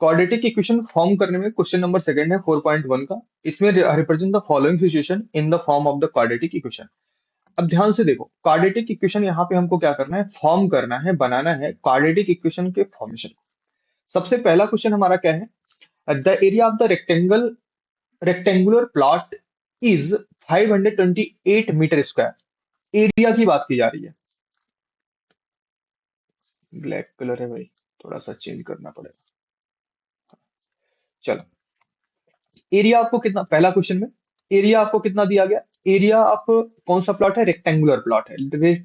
Quadratic equation form करने में question number second है 4.1 का। इसमें represent the following situation in the form of the quadratic equation. अब ध्यान से देखो, क्वाड्रेटिक इक्वेशन यहाँ पे हमको क्या करना है, फॉर्म करना है, बनाना है क्वाड्रेटिक इक्वेशन के फॉर्मेशन। सबसे पहला क्वेश्चन हमारा क्या है, the area of the rectangular plot is 528 metre square. Area की बात की जा रही है। ब्लैक कलर है भाई, थोड़ा सा चेंज करना पड़ेगा। चलो, एरिया आपको कितना, पहला क्वेश्चन में एरिया आपको कितना दिया गया। एरिया आप कौन सा प्लॉट है, रेक्टेंगुलर प्लॉट है।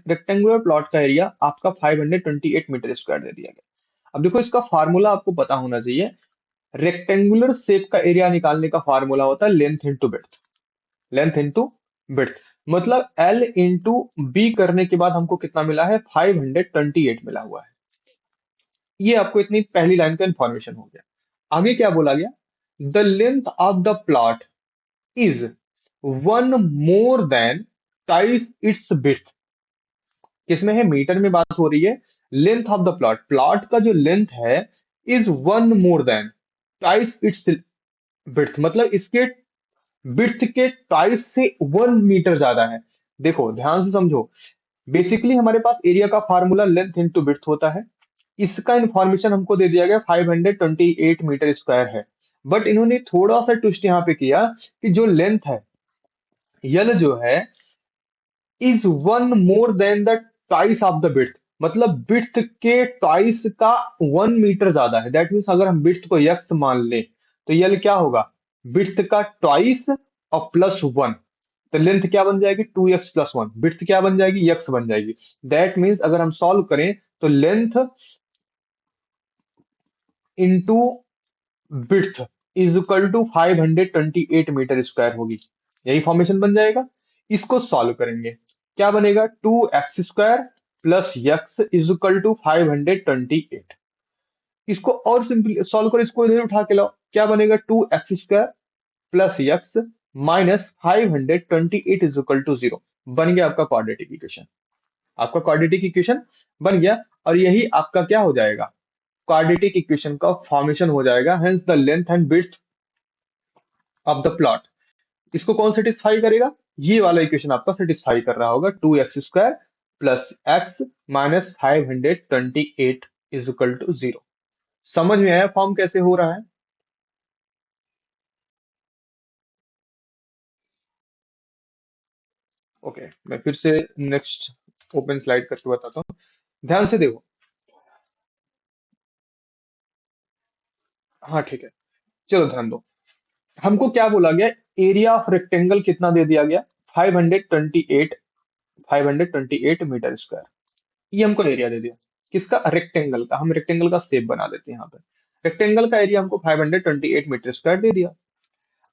रेक्टेंगुलर प्लॉट का एरिया आपका 528 मीटर स्क्वायर दे दिया गया। अब देखो, इसका फार्मूला आपको पता होना चाहिए। रेक्टेंगुलर शेप का एरिया निकालने का फार्मूला होता है length into breadth. Length into breadth मतलब एल इंटू बी करने के बाद हमको कितना मिला है, 528 मिला हुआ है। ये आपको इतनी पहली लाइन का इंफॉर्मेशन हो गया। आगे क्या बोला गया, the length of the plot is one more than twice its width. किसमें है, मीटर में बात हो रही है। Length of the plot, plot का जो लेंथ है is one more than twice its width मतलब इसके विड्थ के टाइस से 1 मीटर ज्यादा है। देखो ध्यान से समझो, बेसिकली हमारे पास एरिया का फार्मूला लेंथ इंटू विड्थ होता है। इसका इंफॉर्मेशन हमको दे दिया गया 528 मीटर स्क्वायर है। बट इन्होंने थोड़ा सा ट्विस्ट यहाँ पे किया कि जो लेंथ है, यल जो है, is one more than the twice of the width मतलब विड्थ के टाइस का 1 मीटर ज्यादा है। दैट मीन्स अगर हम विड्थ को यक्स मान ले तो यल क्या होगा, विड्थ का ट्वाइस और प्लस 1। तो लेंथ क्या बन जाएगी, 2x+1। विड्थ क्या बन जाएगी, यक्स बन जाएगी। दैट मीन्स अगर हम सॉल्व करें तो length into width is equal to 528 metre square होगी। यही फॉर्मेशन बन जाएगा। इसको सॉल्व करेंगे, क्या बनेगा, 2x² plus x is equal to 528। इसको और सिंपली सॉल्व करो, इसको इधर उठा के लाओ, क्या बनेगा, 2x² plus x minus 528 is equal to 0। बन गया आपका क्वाड्रेटिक इक्वेशन। आपका क्वाड्रेटिक इक्वेशन बन गया, और यही आपका क्या हो जाएगा, क्वाड्रेटिक इक्वेशन का फॉर्मेशन हो जाएगा। Hence the length and width of the plot. इसको कौन सेटिस्फाई करेगा, ये वाला इक्वेशन आपका सेटिस्फाई कर रहा होगा। 2x² plus x minus 528 is equal to 0। समझ में आया फॉर्म कैसे हो रहा है। ओके, मैं फिर से नेक्स्ट ओपन स्लाइड करके बताता हूँ, ध्यान से देखो। हाँ ठीक है, चलो ध्यान दो। हमको क्या बोला गया, एरिया ऑफ रेक्टेंगल कितना दे दिया गया, 528 528 मीटर स्क्वायर। ये हमको एरिया दे दिया, किसका, रेक्टेंगल का। हम रेक्टेंगल का शेप बना देते हैं यहाँ पे। रेक्टेंगल का एरिया हमको 528 मीटर स्क्वायर दे दिया।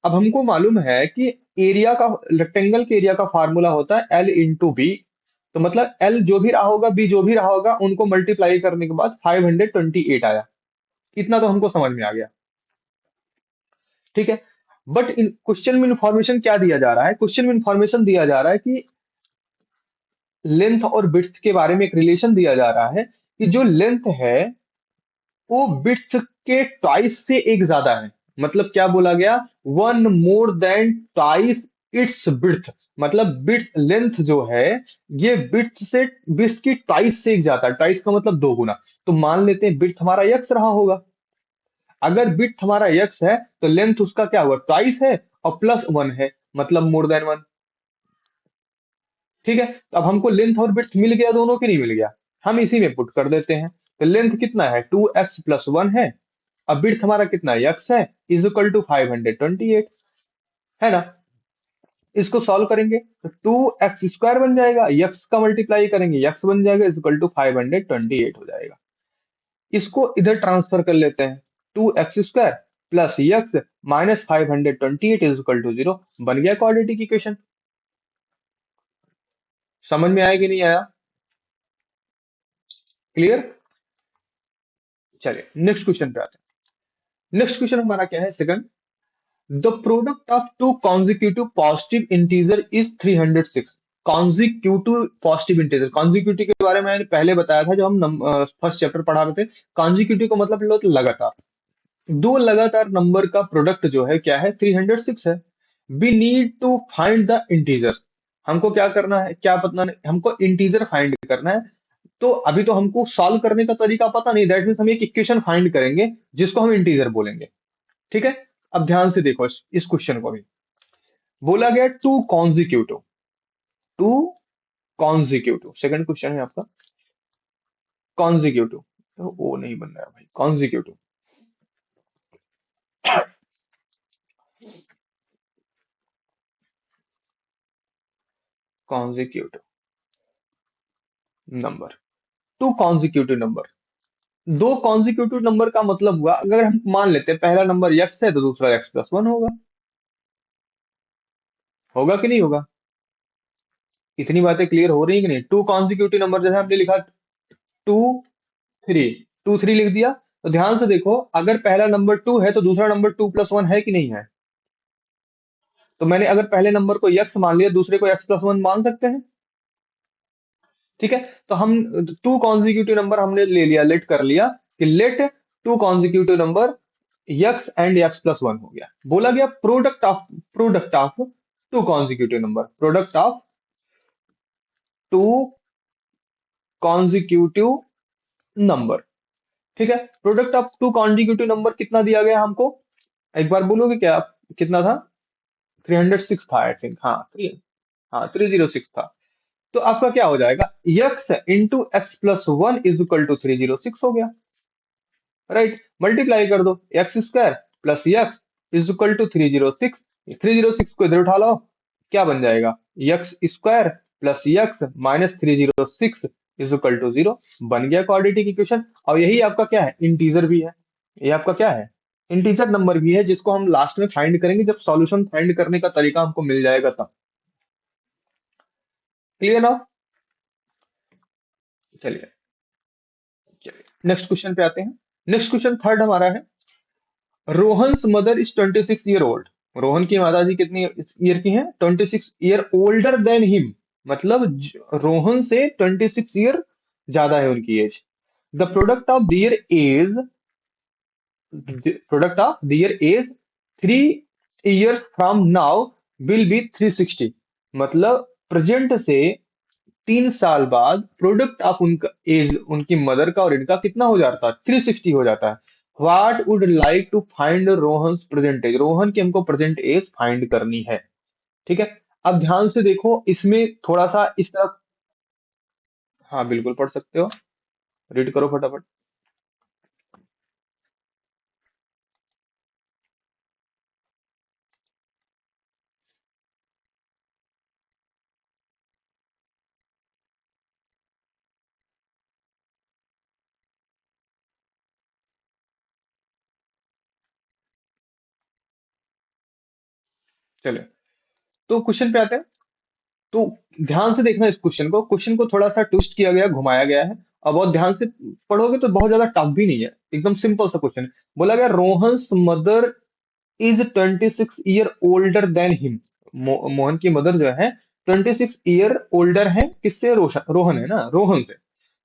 अब हमको मालूम है कि एरिया का, रेक्टेंगल के एरिया का फार्मूला होता है एल इंटू बी। तो मतलब एल जो भी रहा होगा, बी जो भी रहा होगा, उनको मल्टीप्लाई करने के बाद 528 आया। इतना तो हमको समझ में आ गया, ठीक है। बट इन क्वेश्चन में इंफॉर्मेशन क्या दिया जा रहा है, क्वेश्चन में इंफॉर्मेशन दिया जा रहा है कि लेंथ और विड्थ के बारे में एक रिलेशन दिया जा रहा है कि जो लेंथ है वो विड्थ के ट्वाइस से एक ज्यादा है। मतलब क्या बोला गया, one more then twice its width मतलब विड्थ, लेंथ जो है ये विड्थ की ट्वाइस से एक ज्यादा। ट्वाइस का मतलब दो गुना। तो मान लेते हैं विड्थ हमारा यक्स रहा होगा। अगर विड्थ हमारा यक्स है तो लेंथ उसका क्या हुआ, ट्वाइस है और प्लस 1 है, मतलब मोर देन 1। ठीक है, तो अब हमको लेंथ और विड्थ मिल गया दोनों, की नहीं मिल गया, हम इसी में पुट कर देते हैं। तो लेंथ कितना है, 2x+1 है। अब विड्थ हमारा कितना है, x है, इज इक्वल टू 528, है ना। इसको सॉल्व करेंगे तो 2x² बन जाएगा, यक्स का मल्टीप्लाई करेंगे, यक्स बन जाएगा, इज इक्वल टू 528 हो जाएगा। इसको इधर ट्रांसफर कर लेते हैं, 2x² plus x minus 528 is equal to 0। बन गया क्वाड्रेटिक इक्वेशन। समझ में आया कि नहीं आया, क्लियर। चलिए नेक्स्ट क्वेश्चन पे आते हैं। नेक्स्ट क्वेश्चन हमारा क्या है, second, the product of two consecutive positive integer is 306। Consecutive positive integer, consecutive के बारे में मैंने पहले बताया था जब हम फर्स्ट चैप्टर पढ़ा रहे थे। कॉन्जिक्यूटिव का मतलब लगातार। दो लगातार नंबर का प्रोडक्ट जो है क्या है, 306 है। We need to find the integers. हमको क्या करना है, क्या पता नहीं, हमको इंटीजर फाइंड करना है। तो अभी तो हमको सॉल्व करने का तरीका पता नहीं, दैट मीन्स हम एक इक्वेशन फाइंड करेंगे जिसको हम इंटीजर बोलेंगे। ठीक है। अब ध्यान से देखो इस क्वेश्चन को भी। बोला गया टू कॉन्जिक्यूटिव, सेकंड क्वेश्चन है आपका, कॉन्जिक्यूटिव। तो वो नहीं बन रहा है भाई, consecutive, consecutive number, to consecutive number. दो कॉन्जिक्यूटिव नंबर का मतलब हुआ, अगर हम मान लेते हैं पहला नंबर x है तो दूसरा x+1 होगा। होगा कि नहीं होगा? इतनी बातें क्लियर हो रही है कि नहीं? टू कॉन्जिक्यूटिव नंबर, जैसे हमने लिखा टू थ्री, टू थ्री लिख दिया। तो ध्यान से देखो, अगर पहला नंबर टू है तो दूसरा नंबर 2+1 है कि नहीं है? तो मैंने अगर पहले नंबर को x मान लिया, दूसरे को x+1 मान सकते हैं। ठीक है। तो हम टू कॉन्जिक्यूटिव नंबर हमने ले लिया, लेट कर लिया कि let two consecutive number x and x+1 हो गया। बोला गया product of two consecutive number, product of two consecutive number. ठीक है। Product of two consecutive number कितना दिया गया हमको, एक बार बोलोगे क्या आप? कितना था? 306 था आई थिंक, हाँ हाँ 306 था। तो आपका क्या हो जाएगा, x into x+1 is equal to 306 हो गया। राइट, मल्टीप्लाई कर दो, x² plus x is equal to 306। 306 को इधर उठा लो, क्या बन जाएगा, x² plus x minus 306 is equal to 0। बन गया क्वाड्रेटिक इक्वेशन। और यही आपका क्या है, इंटीजर भी है। ये आपका क्या है, इंटीजर नंबर भी है, जिसको हम लास्ट में फाइंड करेंगे जब सॉल्यूशन फाइंड करने का तरीका हमको मिल जाएगा तब। क्लियर ना? चलिए, नेक्स्ट क्वेश्चन पे आते हैं। नेक्स्ट क्वेश्चन थर्ड हमारा है, Rohan's mother is 26 year old. Rohan की माताजी कितनी ईयर की हैं, 26 ईयर ओल्डर देन हिम। मतलब रोहन से 26 ईयर ज्यादा है उनकी age. The product of their age 3 years from now will be 360। मतलब प्रेजेंट से 3 साल बाद प्रोडक्ट ऑफ उनका एज, उनकी मदर का और इनका कितना हो जाता है, 360 हो जाता है। What would like to find Rohan present age, Rohan की हमको प्रेजेंट एज फाइंड करनी है। ठीक है। अब ध्यान से देखो, इसमें थोड़ा सा इस तरह, हाँ बिल्कुल पढ़ सकते हो, रीड करो फटाफट। चलिए, तो क्वेश्चन पे आते हैं। तो ध्यान से देखना इस क्वेश्चन को थोड़ा सा ट्विस्ट किया गया, घुमाया गया है। अब बहुत ध्यान से पढ़ोगे तो बहुत ज्यादा टफ भी नहीं है, एकदम सिंपल सा क्वेश्चन है। बोला गया Rohan's mother is 26 year older than him. Mohan की मदर जो है 26 ईयर ओल्डर है किससे, रोहन है ना, रोहन से।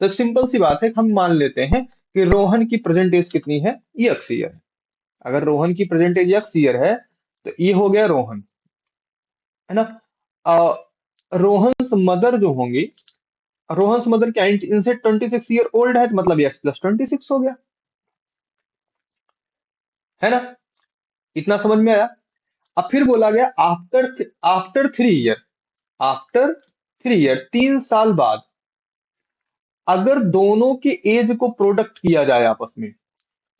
तो सिंपल सी बात है, हम मान लेते हैं कि रोहन की प्रेजेंट एज कितनी है, एक्स ईयर है। अगर रोहन की प्रेजेंट एज एक्स ईयर है तो ये हो गया रोहन, है ना। रोहन्स मदर जो होंगी, रोहन्स मदर क्या इनसे 26 ईयर ओल्ड है, तो मतलब x+26 हो गया, है ना। इतना समझ में आया? अब फिर बोला गया after after 3 year, after 3 year 3 साल बाद, अगर दोनों की एज को प्रोडक्ट किया जाए आपस में,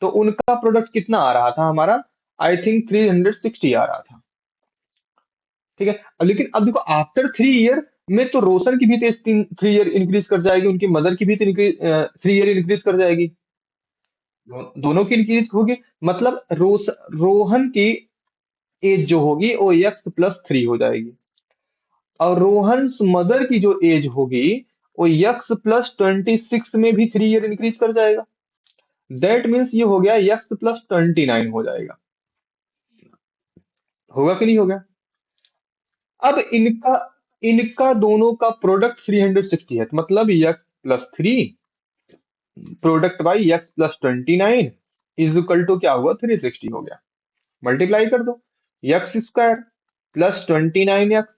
तो उनका प्रोडक्ट कितना आ रहा था हमारा, आई थिंक 360 आ रहा था। ठीक है। अब लेकिन अब देखो, आफ्टर 3 ईयर में तो रोशन की भी तो एज 3 ईयर इंक्रीज कर जाएगी, उनकी मदर की भी तो 3 ईयर इंक्रीज कर जाएगी। दोनों की इंक्रीज होगी, मतलब रोहन की एज जो होगी वो x+3 हो जाएगी। और रोहन मदर की जो एज होगी वो x+26 में भी 3 ईयर इंक्रीज कर जाएगा। दैट मीन्स ये हो गया x+29 हो जाएगा। होगा कि नहीं होगा? अब इनका इनका दोनों का प्रोडक्ट 360 है, तो मतलब x+3 product by x+29 is equal to क्या हुआ, 360 हो गया। मल्टीप्लाई कर दो, x square plus 29x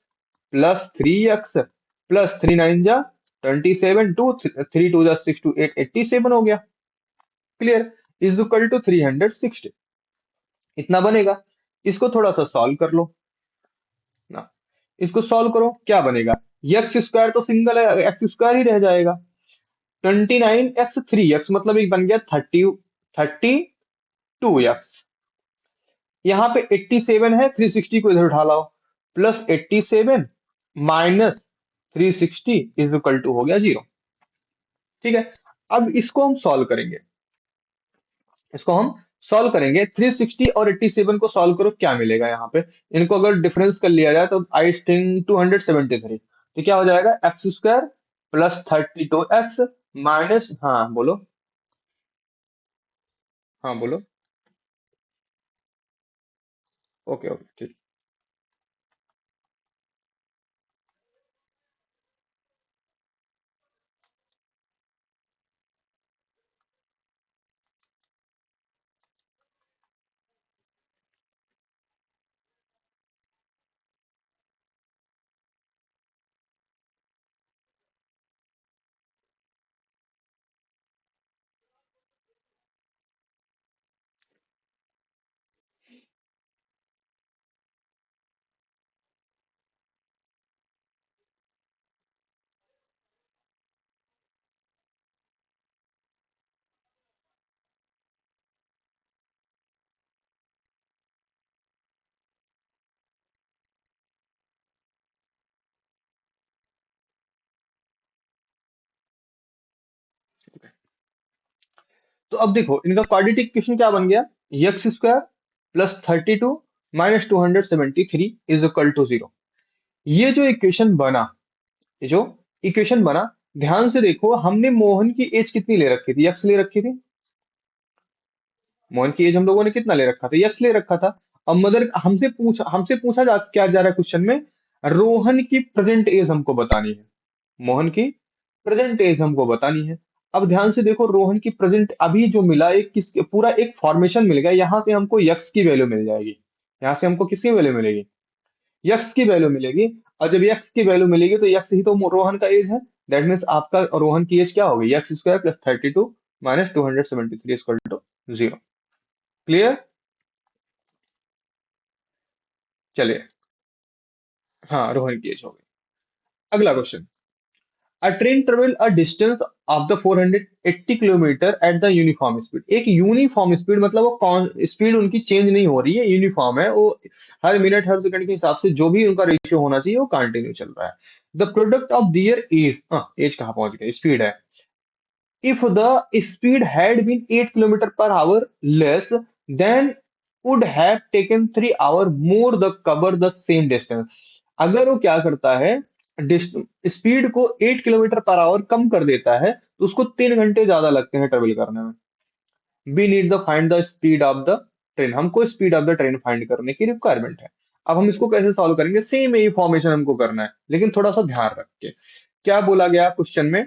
plus 3x plus 3 9 जा 27, 2 3 2 जा 6 2 8 87 हो गया। क्लियर, इज इक्वल टू 360 इतना बनेगा। इसको थोड़ा सा सॉल्व कर लो ना, इसको सॉल्व करो क्या बनेगा, एक्स स्क्वायर तो सिंगल है, एक्स स्क्वायर ही रह जाएगा। 29x 3x मतलब एक बन गया 32x। यहाँ पे 87 है, 360 को इधर उठा लाओ, plus 87 minus 360 is equal to हो गया 0। ठीक है, अब इसको हम सॉल्व करेंगे, इसको हम सॉल्व करेंगे। 360 और 87 को सॉल्व करो क्या मिलेगा यहाँ पे, इनको अगर डिफरेंस कर लिया जाए तो आई थिंक 273, तो क्या हो जाएगा, x square plus 32x minus, हाँ बोलो, हाँ बोलो, ओके ओके ठीक। तो अब देखो इनका क्वाड्रेटिक इक्वेशन क्या बन गया, x square plus 32 minus 273 is equal to 0। ये जो इक्वेशन बना, ये जो इक्वेशन बना, ध्यान से देखो, हमने मोहन की एज कितनी ले रखी थी, एक्स ले रखी थी। मोहन की एज हम लोगों ने कितना ले रखा था, एक्स ले रखा था। अब मदर हमसे पूछा क्या जा रहा है क्वेश्चन में, रोहन की प्रेजेंट एज हमको बतानी है, मोहन की प्रेजेंट एज हमको बतानी है। अब ध्यान से देखो, रोहन की प्रेजेंट अभी जो मिला, एक किस पूरा एक फॉर्मेशन मिल गया, यहां से हमको यक्स की वैल्यू मिल जाएगी। यहां से हमको किसकी वैल्यू मिलेगी, यक्स की वैल्यू मिलेगी। और जब यक्स की वैल्यू मिलेगी तो यक्स ही तो रोहन का एज है। दैट मीन्स आपका रोहन की एज क्या होगी, x square plus 32 minus 273 equal to 0। Clear, चलिए, हाँ रोहन की एज हो गई। अगला question, A train travel a distance of the 480 kilometre at the uniform speed. एक यूनिफॉर्म स्पीड मतलब वो स्पीड उनकी चेंज नहीं हो रही है, यूनिफॉर्म है वो, हर मिनट हर सेकंड के हिसाब से जो भी उनका रेशियो होना चाहिए वो कंटिन्यू चल रहा है। The product of their age, age कहाँ पहुंच गया, स्पीड है। If the speed had been 8 kilometre per hour less, then would have taken 3 hour more the cover the same distance। अगर वो क्या करता है, स्पीड को 8 किलोमीटर पर आवर कम कर देता है तो उसको 3 घंटे ज्यादा लगते हैं ट्रेवल करने में। We need the find the speed of the train, हमको speed of the train find करने की रिक्वायरमेंट है। अब हम इसको कैसे सॉल्व करेंगे, सेम यही फॉर्मेशन हमको करना है, लेकिन थोड़ा सा ध्यान रख के। क्या बोला गया क्वेश्चन में,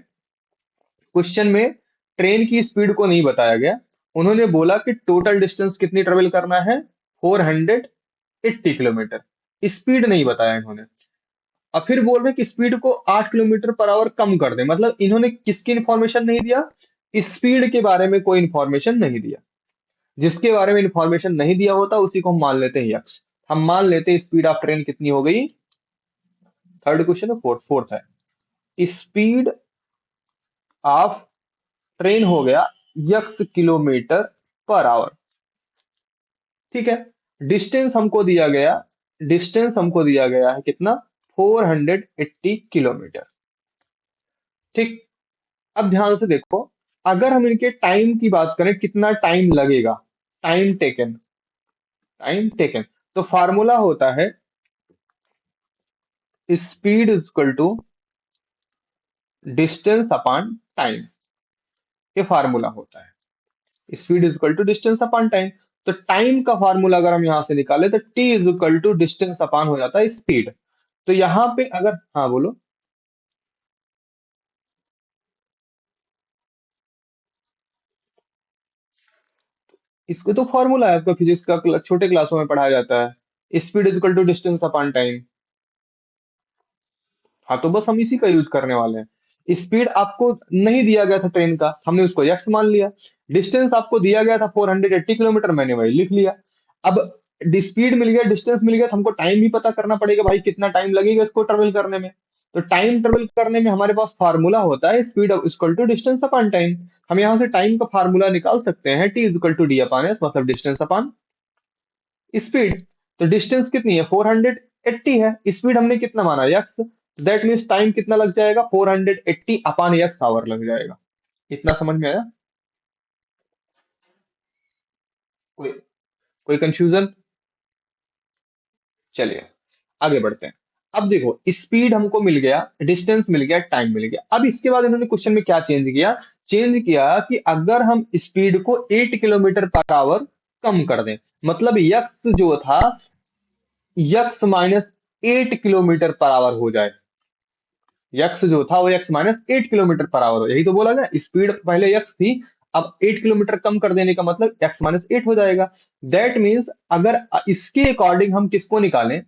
क्वेश्चन में ट्रेन की स्पीड को नहीं बताया गया, उन्होंने बोला कि टोटल डिस्टेंस कितनी ट्रेवल करना है, 480 किलोमीटर। स्पीड नहीं बताया इन्होंने। अब फिर बोल रहे हैं कि स्पीड को 8 किलोमीटर पर आवर कम कर दे, मतलब इन्होंने किसकी इंफॉर्मेशन नहीं दिया, स्पीड के बारे में कोई इंफॉर्मेशन नहीं दिया। जिसके बारे में इंफॉर्मेशन नहीं दिया होता उसी को हम मान लेते हैं यक्स। हम मान लेते हैं स्पीड ऑफ ट्रेन कितनी हो गई, थर्ड क्वेश्चन है, फोर्थ फोर्थ है, स्पीड ऑफ ट्रेन हो गया यक्स किलोमीटर पर आवर। ठीक है, डिस्टेंस हमको दिया गया, डिस्टेंस हमको दिया गया है कितना, 480 किलोमीटर। ठीक, अब ध्यान से देखो, अगर हम इनके टाइम की बात करें कितना टाइम लगेगा, टाइम टेकन, टाइम टेकन, तो फार्मूला होता है speed equal to distance upon time. ये फार्मूला होता है, speed is equal to distance upon time. तो टाइम का फार्मूला अगर हम यहां से निकाले तो T is equal to distance upon हो जाता है स्पीड। तो यहाँ पे अगर, हाँ बोलो, इसको तो फॉर्मूला है आपका फिजिक्स का, छोटे क्लासों में पढ़ाया जाता है, speed is equal to distance upon time. हाँ तो बस हम इसी का यूज करने वाले हैं। स्पीड आपको नहीं दिया गया था ट्रेन का, हमने उसको यक्स मान लिया। डिस्टेंस आपको दिया गया था 480 किलोमीटर, मैंने वही लिख लिया। अब स्पीड मिल गया, डिस्टेंस मिल गया, तो हमको टाइम भी पता करना पड़ेगा भाई, कितना टाइम लगेगा इसको ट्रेवल करने में। तो टाइम ट्रेवल करने में हमारे पास फार्मूला होता है speed equal to distance upon time. हम यहाँ से टाइम का फार्मूला निकाल सकते हैं, T is equal to D upon S, मतलब डिस्टेंस अपॉन स्पीड। तो डिस्टेंस कितनी है, 480 है, स्पीड हमने कितना माना, यक्स। दैट मीन्स टाइम कितना लग जाएगा, 480 अपान यक्स आवर लग जाएगा। इतना समझ में आया? कोई कोई कंफ्यूजन? चलिए आगे बढ़ते हैं। अब देखो, स्पीड हमको मिल गया, डिस्टेंस मिल गया, टाइम मिल गया। अब इसके बाद इन्होंने क्वेश्चन में क्या चेंज किया, चेंज किया कि अगर हम स्पीड को 8 किलोमीटर पर आवर कम कर दें, मतलब यक्स जो था, x minus 8 kilometre per hour हो जाए। यक्स जो था वो x minus 8 kilometre per hour हो, यही तो बोला गया, स्पीड पहले यक्स थी, अब 8 किलोमीटर कम कर देने का मतलब एक्स माइनस 8 हो जाएगा। दैट मीन्स अगर इसके अकॉर्डिंग हम किसको निकालें,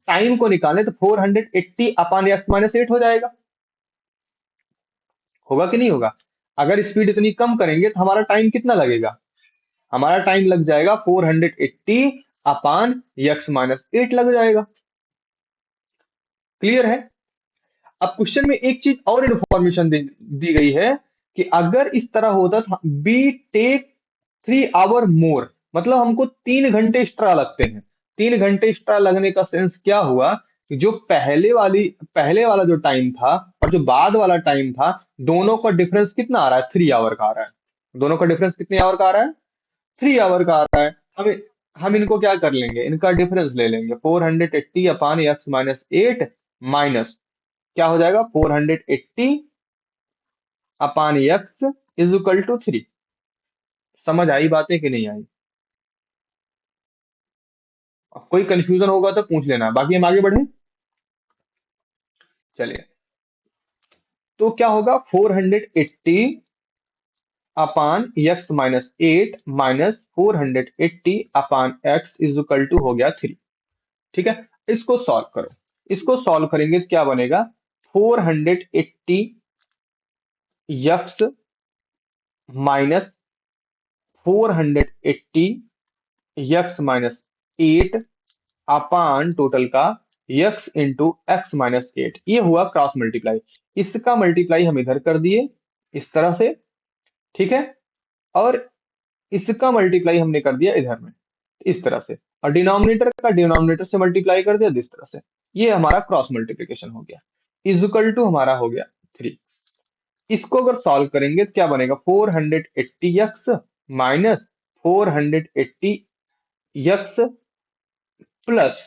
टाइम को निकालें, तो 480 अपान एक्स माइनस 8 हो जाएगा। होगा कि नहीं होगा? अगर स्पीड इतनी कम करेंगे तो हमारा टाइम कितना लगेगा, हमारा टाइम लग जाएगा 480 अपान एक्स माइनस 8 लग जाएगा। क्लियर है? अब क्वेश्चन में एक चीज और इन्फॉर्मेशन दी गई है कि अगर इस तरह होता था, बी टेक 3 आवर मोर, मतलब हमको 3 घंटे एक्स्ट्रा लगते हैं। 3 घंटे एक्स्ट्रा लगने का सेंस क्या हुआ, कि जो पहले वाला जो टाइम था और जो बाद वाला टाइम था, दोनों का डिफरेंस कितना आ रहा है, 3 आवर का आ रहा है। दोनों का डिफरेंस कितने आवर का आ रहा है, 3 आवर का आ रहा है। हम इनको क्या कर लेंगे, इनका डिफरेंस ले लेंगे, 480 अपान एक्स माइनस 8 माइनस, क्या हो जाएगा, 480 upon x is equal to 3। समझ आई बातें कि नहीं आई? अब कोई कंफ्यूजन होगा तो पूछ लेना, बाकी हम आगे बढ़े। चलिए, तो क्या होगा, 480 upon x minus 8 minus 480 upon x is equal to हो गया 3। ठीक है, इसको सॉल्व करो। इसको सॉल्व करेंगे तो क्या बनेगा, 480 एक्स माइनस 480 एक्स माइनस 8 अपान टोटल का x इंटू एक्स माइनस 8, ये हुआ क्रॉस मल्टीप्लाई। इसका मल्टीप्लाई हम इधर कर दिए इस तरह से, ठीक है, और इसका मल्टीप्लाई हमने कर दिया इधर में इस तरह से, और डिनोमिनेटर का डिनोमिनेटर से मल्टीप्लाई कर दिया इस तरह से। ये हमारा क्रॉस मल्टीप्लिकेशन हो गया, इजिकल टू हमारा हो गया 3। इसको अगर सॉल्व करेंगे तो क्या बनेगा, 480x माइनस 480x प्लस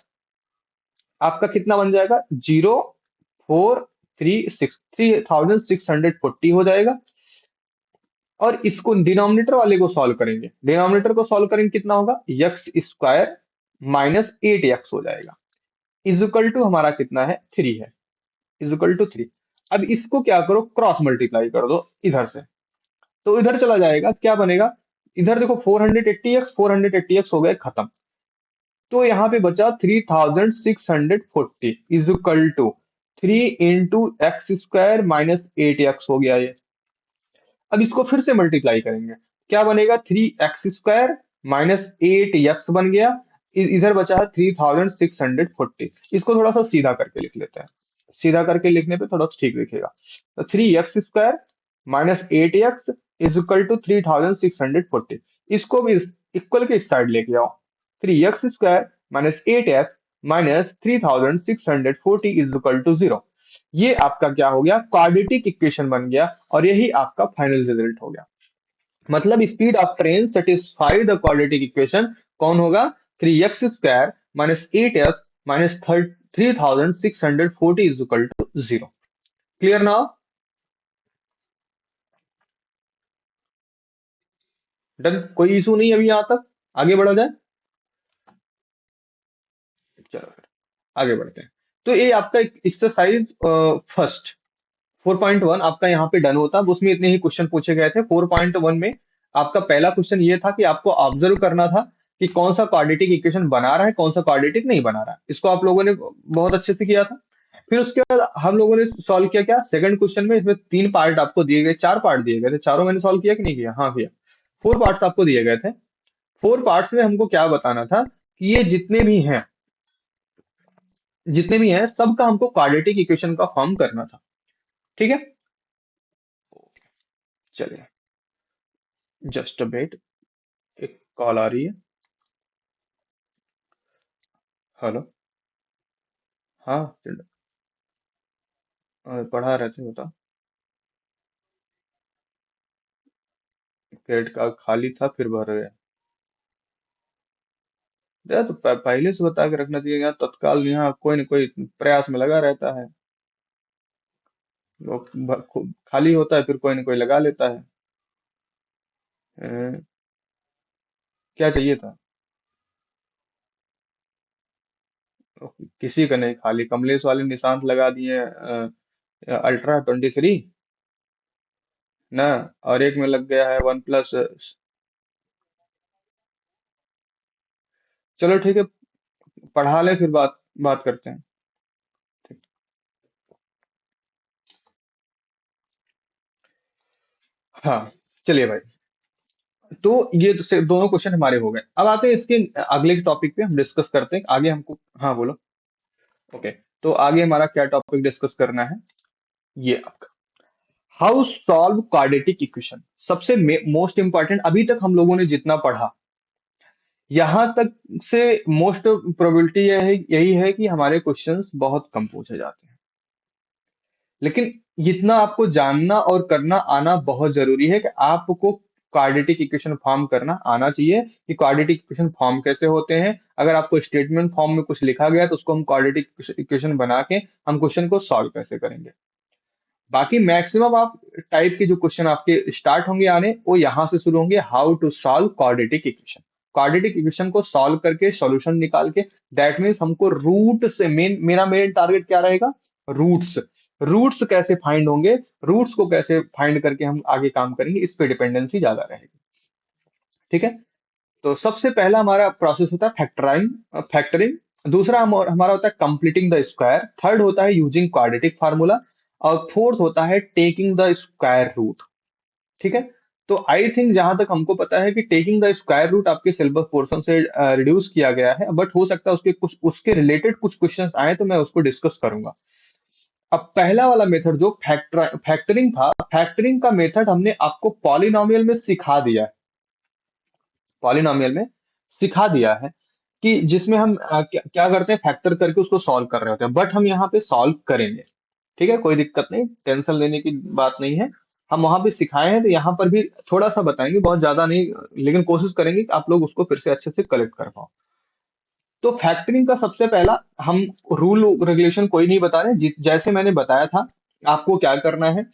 आपका कितना बन जाएगा, 0436, 3640 हो जाएगा। और इसको डिनोमिनेटर वाले को सॉल्व करेंगे, डिनोमिनेटर को सॉल्व करेंगे कितना होगा, एक्स स्क्वायर माइनस 8x हो जाएगा, इजिकल टू हमारा कितना है, 3 है, इजिकल टू 3। अब इसको क्या करो, क्रॉस मल्टीप्लाई कर दो इधर से, तो इधर चला जाएगा, क्या बनेगा, इधर देखो 480x हो गए खत्म। तो यहाँ पे बचा 3640 is equal to 3 into x square minus 8x हो गया ये। अब इसको फिर से मल्टीप्लाई करेंगे, क्या बनेगा, 3x स्क्वायर माइनस 8x बन गया। इधर बचा है 3640, इसको थोड़ा सा सीधा करके लिख लेते हैं, सीधा करके लिखने पे थोड़ा ठीक दिखेगा। तो 3x square minus 8x is equal to 3640, इसको भी इक्वल के इस साइड लेके आओ, 3x square minus 8x minus 3640 is equal to 0। ये आपका क्या हो गया, क्वाड्रेटिक इक्वेशन बन गया, और यही आपका फाइनल रिजल्ट हो गया। मतलब speed of train satisfy the quadratic equation कौन होगा, 3x square minus 8x minus 3640 is equal to 0। Clear now? Done, कोई इशू नहीं अभी यहां तक, आगे बढ़ा जाए। चलो फिर आगे बढ़ते हैं। तो ये आपका एक्सरसाइज फर्स्ट 4.1 आपका यहाँ पे डन होता है, उसमें इतने ही क्वेश्चन पूछे गए थे। 4.1 में आपका पहला क्वेश्चन ये था कि आपको ऑब्जर्व करना था कि कौन सा क्वाड्रेटिक इक्वेशन बना रहा है, कौन सा क्वाड्रेटिक नहीं बना रहा है। इसको आप लोगों ने बहुत अच्छे से किया था। फिर उसके बाद हम लोगों ने सॉल्व किया क्या, सेकंड क्वेश्चन में। इसमें तीन पार्ट आपको दिए गए, चार पार्ट दिए गए थे, चारों मैंने सॉल्व किया कि नहीं किया? हाँ किया। फोर पार्ट्स आपको दिए गए थे। फोर पार्ट्स में हमको क्या बताना था कि ये जितने भी हैं सबका हमको क्वाड्रेटिक इक्वेशन का फॉर्म करना था। ठीक है, चलिए, जस्ट अ वेट, एक कॉल आ रही है। हेलो। हाँ, पढ़ा रहे थे, बता। क्रेडिट कार्ड खाली था फिर भर गया। यार तो पहले से बता के रखना चाहिए, यहाँ तत्काल यहाँ कोई न कोई प्रयास में लगा रहता है। लोग खाली होता है फिर कोई न कोई लगा लेता है। अ, क्या चाहिए था? किसी का नहीं खाली, कमलेश वाले निशांत लगा दिए अल्ट्रा 23 ना, और एक में लग गया है वन प्लस। चलो ठीक है, पढ़ा ले फिर बात बात करते हैं। ठीक। हाँ, चलिए भाई। तो ये दोनों क्वेश्चन हमारे हो गए। अब आते हैं इसके अगले टॉपिक पे, हम डिस्कस करते हैं आगे हमको। हाँ बोलो। ओके, तो आगे हमारा क्या टॉपिक डिस्कस करना है, ये आपका हाउ सॉल्व क्वाड्रेटिक इक्वेशन। सबसे मोस्ट इंपॉर्टेंट, अभी तक हम लोगों ने जितना पढ़ा, यहां तक से मोस्ट प्रोबेबिलिटी यही है कि हमारे क्वेश्चंस बहुत कम पूछे जाते हैं। लेकिन इतना आपको जानना और करना आना बहुत जरूरी है कि आपको क्वाड्रेटिक इक्वेशन फॉर्म करना आना चाहिए कि क्वाड्रेटिक इक्वेशन फॉर्म कैसे होते हैं। अगर आपको स्टेटमेंट फॉर्म में कुछ लिखा गया तो उसको हम क्वाड्रेटिक इक्वेशन बना के हम क्वेश्चन को सॉल्व कैसे करेंगे। बाकी मैक्सिमम आप टाइप के जो क्वेश्चन आपके स्टार्ट होंगे आने, वो यहाँ से शुरू होंगे, how to solve quadratic equation. Quadratic equation को सॉल्व करके सॉल्यूशन निकाल के, दैट मीन्स हमको रूट से मेरा मेन टारगेट क्या रहेगा, रूट्स। रूट्स कैसे फाइंड होंगे, रूट्स को कैसे फाइंड करके हम आगे काम करेंगे, इस पे डिपेंडेंसी ज्यादा रहेगी। ठीक है, तो सबसे पहला हमारा प्रोसेस होता है फैक्टरिंग। दूसरा हमारा होता है कंप्लीटिंग द स्क्वायर। थर्ड होता है यूजिंग क्वाड्रेटिक फार्मूला। और फोर्थ होता है टेकिंग द स्क्वायर रूट। ठीक है, तो आई थिंक जहां तक हमको पता है कि टेकिंग द स्क्वायर रूट आपके सिलेबस पोर्शन से रिड्यूस किया गया है, बट हो सकता है उसके कुछ उसके रिलेटेड कुछ क्वेश्चंस आए तो मैं उसको डिस्कस करूंगा। अब पहला वाला मेथड जो फैक्टरिंग था, फैक्टरिंग का मेथड हमने आपको पॉलिनोमियल में सिखा दिया है। पॉलिनोमियल में सिखा दिया है कि जिसमें हम क्या करते हैं, फैक्टर करके उसको सॉल्व कर रहे होते हैं, बट हम यहाँ पे सॉल्व करेंगे। ठीक है, कोई दिक्कत नहीं, टेंशन लेने की बात नहीं है। हम वहां पे सिखाए हैं तो यहाँ पर भी थोड़ा सा बताएंगे, बहुत ज्यादा नहीं, लेकिन कोशिश करेंगे कि आप लोग उसको फिर से अच्छे से कलेक्ट कर पाओ। तो फैक्टरिंग का सबसे पहला हम रूल रेगुलेशन कोई नहीं बता रहे, जैसे मैंने बताया था आपको क्या करना है।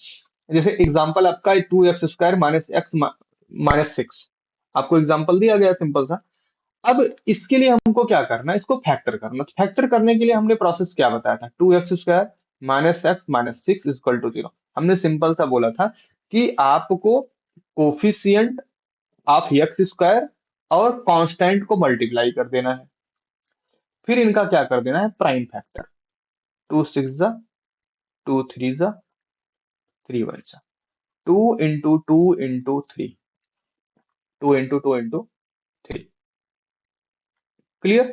जैसे एग्जांपल आपका 2x² माइनस एक्स माइनस 6, आपको एग्जांपल दिया गया सिंपल सा। अब इसके लिए हमको क्या करना है, इसको फैक्टर करना। तो फैक्टर करने के लिए हमने प्रोसेस क्या बताया था, 2x² minus x minus 6 equal to 0। हमने सिंपल सा बोला था कि आपको कोफिशियंट ऑफ एक्स स्क्वायर और कांस्टेंट को मल्टीप्लाई कर देना है, फिर इनका क्या कर देना है, प्राइम फैक्टर। 2 6 जा, 2 3 जा, 3 1 जा, 2 into 2 into 3, 2 into 2 into 3। Clear?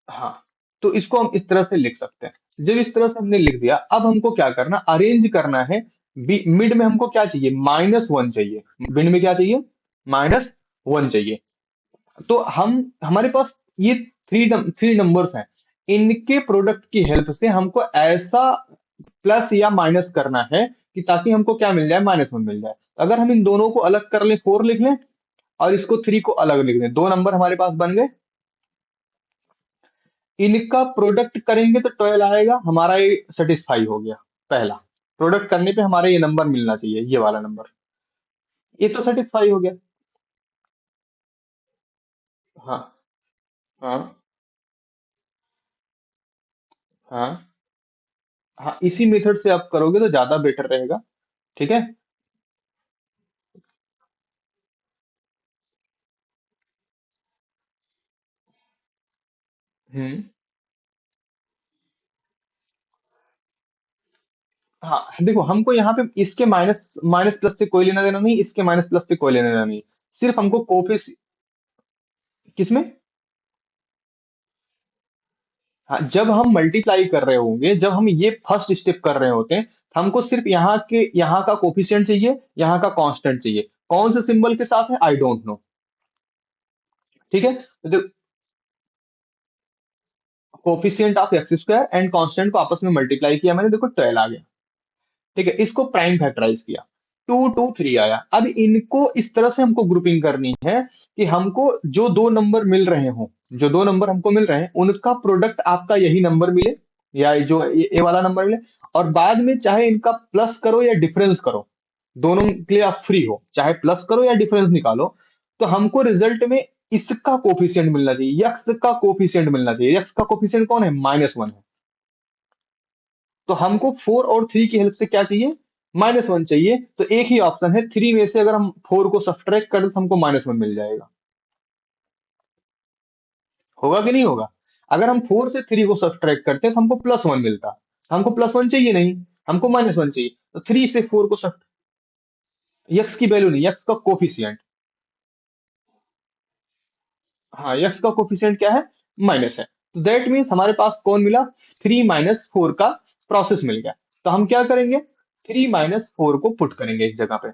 हाँ, तो इसको हम इस तरह से लिख सकते हैं। जब इस तरह से हमने लिख दिया, अब हमको क्या करना, अरेंज करना है। मिड में हमको क्या चाहिए, -1 चाहिए। मिड में क्या चाहिए, -1 चाहिए। तो हम हमारे पास ये थ्री नंबर्स हैं, इनके प्रोडक्ट की हेल्प से हमको ऐसा प्लस या माइनस करना है कि ताकि हमको क्या मिल जाए, -1 मिल जाए। अगर हम इन दोनों को अलग कर लें, 4 लिख लें, और इसको 3 को अलग लिख दें, दो नंबर हमारे पास बन गए। इनका प्रोडक्ट करेंगे तो 12 आएगा, हमारा ये सेटिस्फाई हो गया। पहला प्रोडक्ट करने पे हमारा ये नंबर मिलना चाहिए, ये वाला नंबर, ये तो सेटिस्फाई हो गया। हाँ, हाँ, हाँ, हाँ, इसी मेथड से आप करोगे तो ज्यादा बेटर रहेगा। ठीक है, हम्म। हाँ देखो, हमको यहाँ पे इसके माइनस माइनस प्लस से कोई लेना देना नहीं, इसके माइनस प्लस से कोई लेना देना नहीं। सिर्फ हमको कोफिश किसमें। हाँ, जब हम मल्टीप्लाई कर रहे होंगे, जब हम ये फर्स्ट स्टेप कर रहे होते हैं, तो हमको सिर्फ यहाँ का कोफिशिएंट चाहिए, यहाँ का कांस्टेंट चाहिए। कौन से सिंबल के साथ है आई डोंट नो। ठीक है, तो coefficient of x square and constant को आपस में मल्टीप्लाई किया मैंने, देखो 12 आ गया। ठीक है, इसको प्राइम फैक्टराइज किया, 2 2 3 आया। अब इनको इस तरह से हमको ग्रुपिंग करनी है कि हमको जो दो नंबर मिल रहे हो, जो दो नंबर हमको मिल रहे हैं उनका प्रोडक्ट आपका यही नंबर मिले, या जो ये वाला नंबर मिले। और बाद में चाहे इनका प्लस करो या डिफरेंस करो, दोनों के लिए आप फ्री हो, चाहे प्लस करो या डिफरेंस निकालो। तो हमको रिजल्ट में इसका कोफिशिएंट मिलना चाहिए, यक्स का कोफिशिएंट मिलना चाहिए। यक्स का कोफिशिएंट कौन है, -1 है। तो हमको 4 और 3 की हेल्प से क्या चाहिए, -1 चाहिए। तो एक ही ऑप्शन है, 3 में से अगर हम 4 को सब्ट्रैक्ट कर दे तो हमको -1 मिल जाएगा। होगा कि नहीं होगा। अगर हम 4 से 3 को सब्ट्रैक्ट करते हैं तो हमको +1 मिलता। हमको +1 चाहिए नहीं, हमको -1 चाहिए। तो 3 से 4 को सब, यक्स की वैल्यू नहीं, यक्स का कोफिशियंट। हाँ, यक्स का कोफिशियंट क्या है, माइनस है। तो दैट मीन्स हमारे पास कौन मिला, 3 - 4 का प्रोसेस मिल गया। तो हम क्या करेंगे, 3 - 4 को पुट करेंगे एक जगह पे।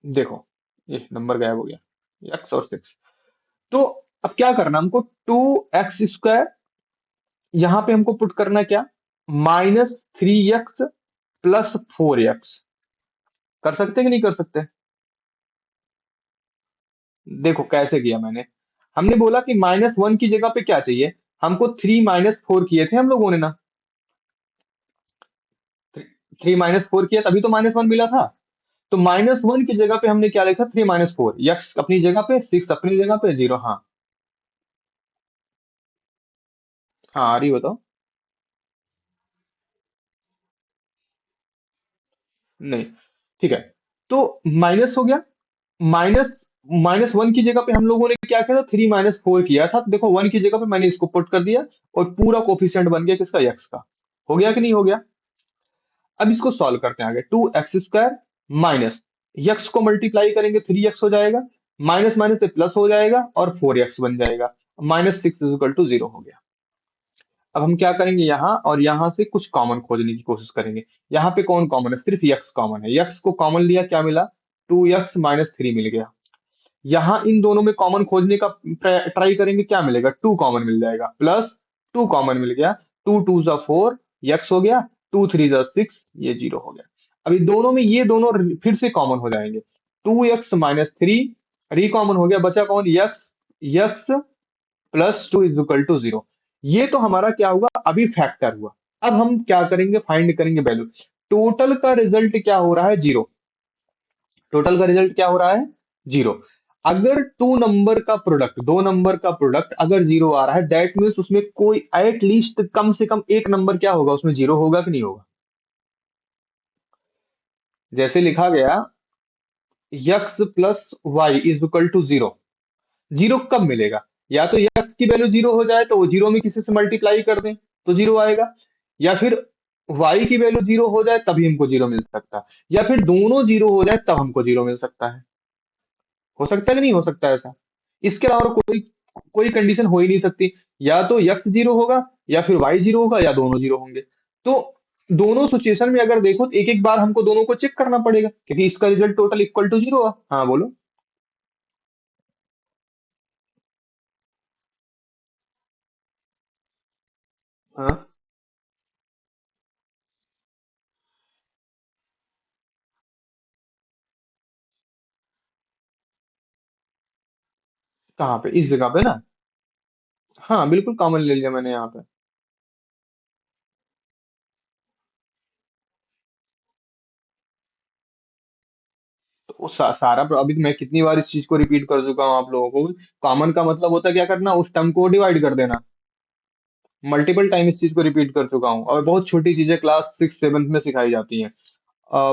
देखो, ये नंबर गायब हो गया, x और 6। तो अब क्या करना हमको, 2x² यहां पे हमको पुट करना है क्या, -3x +4x। कर सकते कि नहीं कर सकते। देखो कैसे किया मैंने, हमने बोला कि -1 की जगह पे क्या चाहिए, हमको 3 - 4 किए थे हम लोगों ने ना। 3 - 4 किया तभी तो -1 मिला था। तो -1 की जगह पे हमने क्या लिखा, 3 - 4, यक्स अपनी जगह पे, 6 अपनी जगह पे, 0। हाँ। हाँ आ रही, बताओ। नहीं, ठीक है। तो माइनस हो गया, माइनस -1 की जगह पे हम लोगों ने क्या किया था, 3 - 4 किया था। तो देखो 1 की जगह पे मैंने इसको पुट कर दिया, और पूरा कोफिशिएंट बन गया किसका, यक्स का। हो गया कि नहीं हो गया। अब इसको सॉल्व करते हैं आगे, 2x² माइनस यक्स को मल्टीप्लाई करेंगे, 3x हो जाएगा, माइनस माइनस से प्लस हो जाएगा और 4x बन जाएगा। -6 = 0 हो गया। अब हम क्या करेंगे, यहाँ और यहाँ से कुछ कॉमन खोजने की कोशिश करेंगे। यहाँ पे कौन कॉमन है, सिर्फ यक्स कॉमन है। यक्स को कॉमन लिया, क्या मिला, 2x - 3 मिल गया। यहाँ इन दोनों में कॉमन खोजने का ट्राई करेंगे, क्या मिलेगा, 2 कॉमन मिल जाएगा, प्लस 2 कॉमन मिल गया, 2 2 = 4, यक्स हो गया, 2 3 = 6, ये 0 हो गया। अभी दोनों में ये दोनों फिर से कॉमन हो जाएंगे, 2x - 3 रिकॉमन हो गया, बचा कौन, यक्स। यक्स +2 = 0। ये तो हमारा क्या हुआ, अभी फैक्टर हुआ। अब हम क्या करेंगे, फाइंड करेंगे वैल्यू। टोटल का रिजल्ट क्या हो रहा है, 0। टोटल का रिजल्ट क्या हो रहा है, 0। अगर टू नंबर का प्रोडक्ट, दो नंबर का प्रोडक्ट अगर 0 आ रहा है, दैट मीन्स उसमें कोई एट लीस्ट कम से कम एक नंबर क्या होगा, उसमें 0 होगा कि नहीं होगा। जैसे लिखा गया, x + y = 0। जीरो कब मिलेगा, या तो यक्स की वैल्यू 0 हो जाए तो वो 0 में किसी से मल्टीप्लाई कर दें तो 0 आएगा, या फिर वाई की वैल्यू 0 हो जाए तभी हमको 0 मिल सकता है, या फिर दोनों 0 हो जाए तब हमको 0 मिल सकता है। हो सकता है कि नहीं हो सकता है ऐसा। इसके अलावा कोई कोई कंडीशन हो ही नहीं सकती, या तो यक्स 0 होगा, या फिर वाई 0 होगा, या दोनों 0 होंगे। तो दोनों सिचुएशन में अगर देखो तो एक एक बार हमको दोनों को चेक करना पड़ेगा, क्योंकि इसका रिजल्ट टोटल इक्वल टू 0 है। हाँ बोलो। हाँ, कहाँ पे, इस जगह पे ना। हाँ बिल्कुल कॉमन ले लिया मैंने यहाँ पे। तो सारा अभी मैं कितनी बार इस चीज को रिपीट कर चुका हूँ आप लोगों को। कॉमन का मतलब होता है क्या करना, उस टर्म को डिवाइड कर देना। मल्टीपल टाइम इस चीज को रिपीट कर चुका हूँ, और बहुत छोटी चीजें क्लास 6 7 में सिखाई जाती हैं।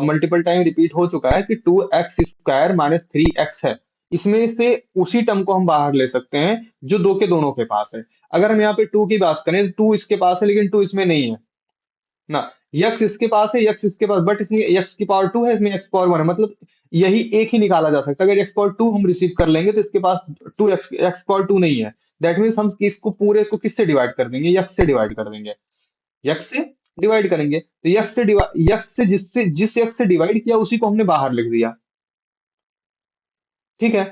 मल्टीपल टाइम रिपीट हो चुका है कि 2x² - 3x है। इसमें से उसी टर्म को हम बाहर ले सकते हैं जो दो के दोनों के पास है। अगर हम यहाँ पे टू की बात करें, टू इसके पास है लेकिन टू इसमें नहीं है ना। यक्स इसके पास है, यक्स इसके पास, बट इसमें यक्स की पावर टू है, इसमें एक्स पावर वन है, मतलब यही एक ही निकाला जा सकता है। अगर एक्स पावर टू हम रिसीव कर लेंगे तो इसके पास two x x power two नहीं है। दैट मीन्स हम इसको पूरे को किससे डिवाइड कर देंगे, यक्स से डिवाइड कर देंगे, यक्स से डिवाइड करेंगे। तो यक्स से जिस यक्स से डिवाइड किया उसी को हमने बाहर लिख दिया। ठीक है,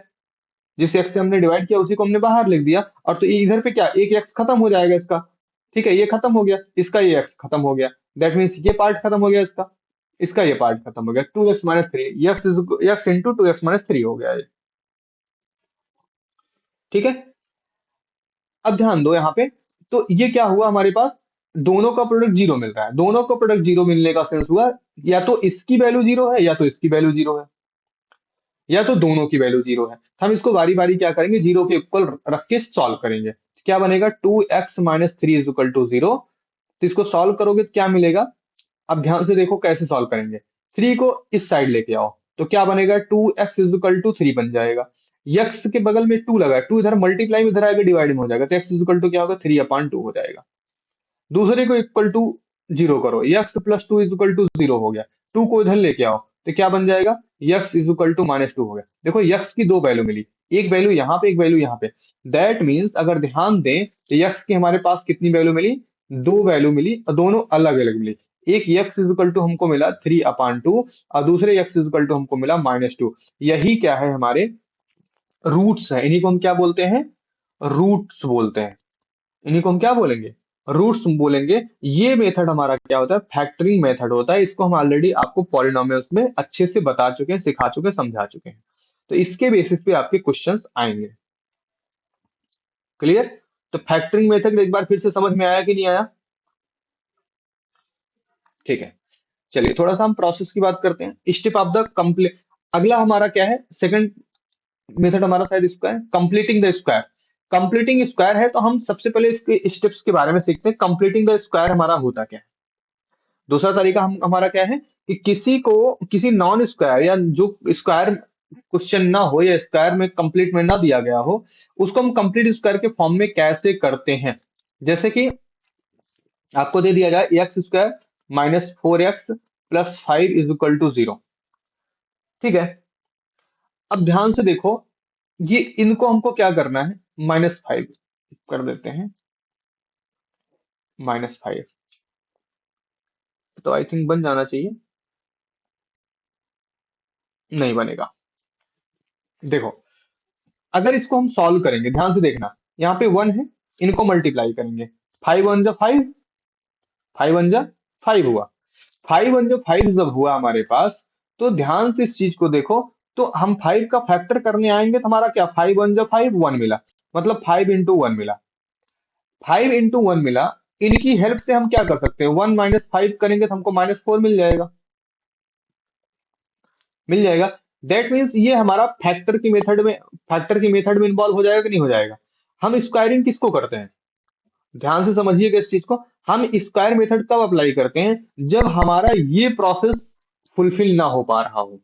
जिस एक्स से हमने डिवाइड किया उसी को हमने बाहर लिख दिया। और तो इधर पे क्या, एक एक्स खत्म हो जाएगा इसका। ठीक है, ये खत्म हो गया, इसका ये एक्स खत्म हो गया। दैट मीन्स ये पार्ट खत्म हो गया इसका, इसका ये पार्ट खत्म हो गया। Two x minus three, x into two x minus three हो गया ये। ठीक है, अब ध्यान दो यहाँ पे। तो ये क्या हुआ हमारे पास, दोनों का प्रोडक्ट जीरो मिल रहा है। दोनों का प्रोडक्ट जीरो मिलने का सेंस हुआ या तो इसकी वैल्यू जीरो है या तो इसकी वैल्यू जीरो है, या तो दोनों की वैल्यू जीरो है। हम इसको बारी बारी क्या करेंगे, जीरो के इक्वल रख के सॉल्व करेंगे। क्या बनेगा, two x minus three is equal to zero. तो इसको सॉल्व करोगे तो क्या मिलेगा, अब ध्यान से देखो कैसे सॉल्व करेंगे। थ्री को इस साइड लेके आओ तो क्या बनेगा, two x is equal to three बन जाएगा। यक्स के बगल में टू लगा है, टू इधर मल्टीप्लाई में इधर आएगा, डिवाइड में हो जाएगा, तो एक्स इज इक्वल टू क्या होगा, थ्री अपॉन टू हो जाएगा। दूसरे को इक्वल टू जीरो करो, x plus two is equal to zero हो गया। टू को इधर लेके आओ तो क्या बन जाएगा, x is equal to minus two हो गया। देखो यक्स की दो वैल्यू मिली, एक वैल्यू यहाँ पे, एक वैल्यू यहाँ पे। दैट मीन्स अगर ध्यान दें तो यक्स की हमारे पास कितनी वैल्यू मिली, दो वैल्यू मिली, और दोनों अलग अलग मिली। एक यक्स इज इक्वल टू हमको मिला थ्री अपान टू, और दूसरे यक्स इज इक्वल टू हमको मिला माइनस टू। यही क्या है, हमारे रूट्स है। इन्हीं को हम क्या बोलते हैं, रूट्स बोलते हैं। इन्हीं को हम क्या बोलेंगे, रूट्स बोलेंगे। ये मेथड हमारा क्या होता है, फैक्टरिंग मेथड होता है। इसको हम ऑलरेडी आपको पॉलिनोमियल्स में अच्छे से बता चुके हैं, सिखा चुके हैं, समझा चुके हैं। तो इसके बेसिस पे आपके क्वेश्चंस आएंगे। क्लियर। तो फैक्टरिंग मेथड एक बार फिर से समझ में आया कि नहीं आया। ठीक है, चलिए थोड़ा सा हम प्रोसेस की बात करते हैं। स्टेप ऑफ द कंप्लीट, अगला हमारा क्या है, सेकंड मेथड हमारा शायद इसका है, completing the square. Completing square है तो हम सबसे पहले इसके स्टेप्स के बारे में सीखते हैं। कंप्लीटिंग द स्क्वायर हमारा होता क्या है। दूसरा तरीका हम हमारा क्या है कि किसी को, किसी नॉन स्क्वायर या जो स्क्वायर क्वेश्चन ना हो या स्क्वायर में कंप्लीट में ना दिया गया हो, उसको हम कंप्लीट स्क्वायर के फॉर्म में कैसे करते हैं। जैसे कि आपको दे दिया जाए x square minus four x plus five is equal to zero. ठीक है, अब ध्यान से देखो, ये इनको हमको क्या करना है, माइनस फाइव कर देते हैं, माइनस फाइव। तो आई थिंक बन जाना चाहिए, नहीं बनेगा। देखो, अगर इसको हम सॉल्व करेंगे, ध्यान से देखना, यहाँ पे वन है, इनको मल्टीप्लाई करेंगे, फाइव वन जा फाइव, फाइव वन जा फाइव हुआ। फाइव वन जा फाइव जब हुआ हमारे पास, तो ध्यान से इस चीज को देखो। तो हम फाइव का फैक्टर करने आएंगे तो हमारा क्या, फाइव वन जा फाइव, वन मिला, मतलब फाइव इंटू वन मिला। फाइव इंटू वन मिला, इनकी हेल्प से हम क्या कर सकते हैं, वन माइनस फाइव करेंगे तो हमको माइनस फोर मिल जाएगा, मिल जाएगा। दैट मीन्स ये हमारा फैक्टर की मेथड में इन्वॉल्व हो जाएगा कि नहीं हो जाएगा। हम स्क्वायरिंग किसको करते हैं, ध्यान से समझिएगा इस चीज को। हम स्क्वायर मेथड कब अप्लाई करते हैं, जब हमारा ये प्रोसेस फुलफिल ना हो पा रहा हो,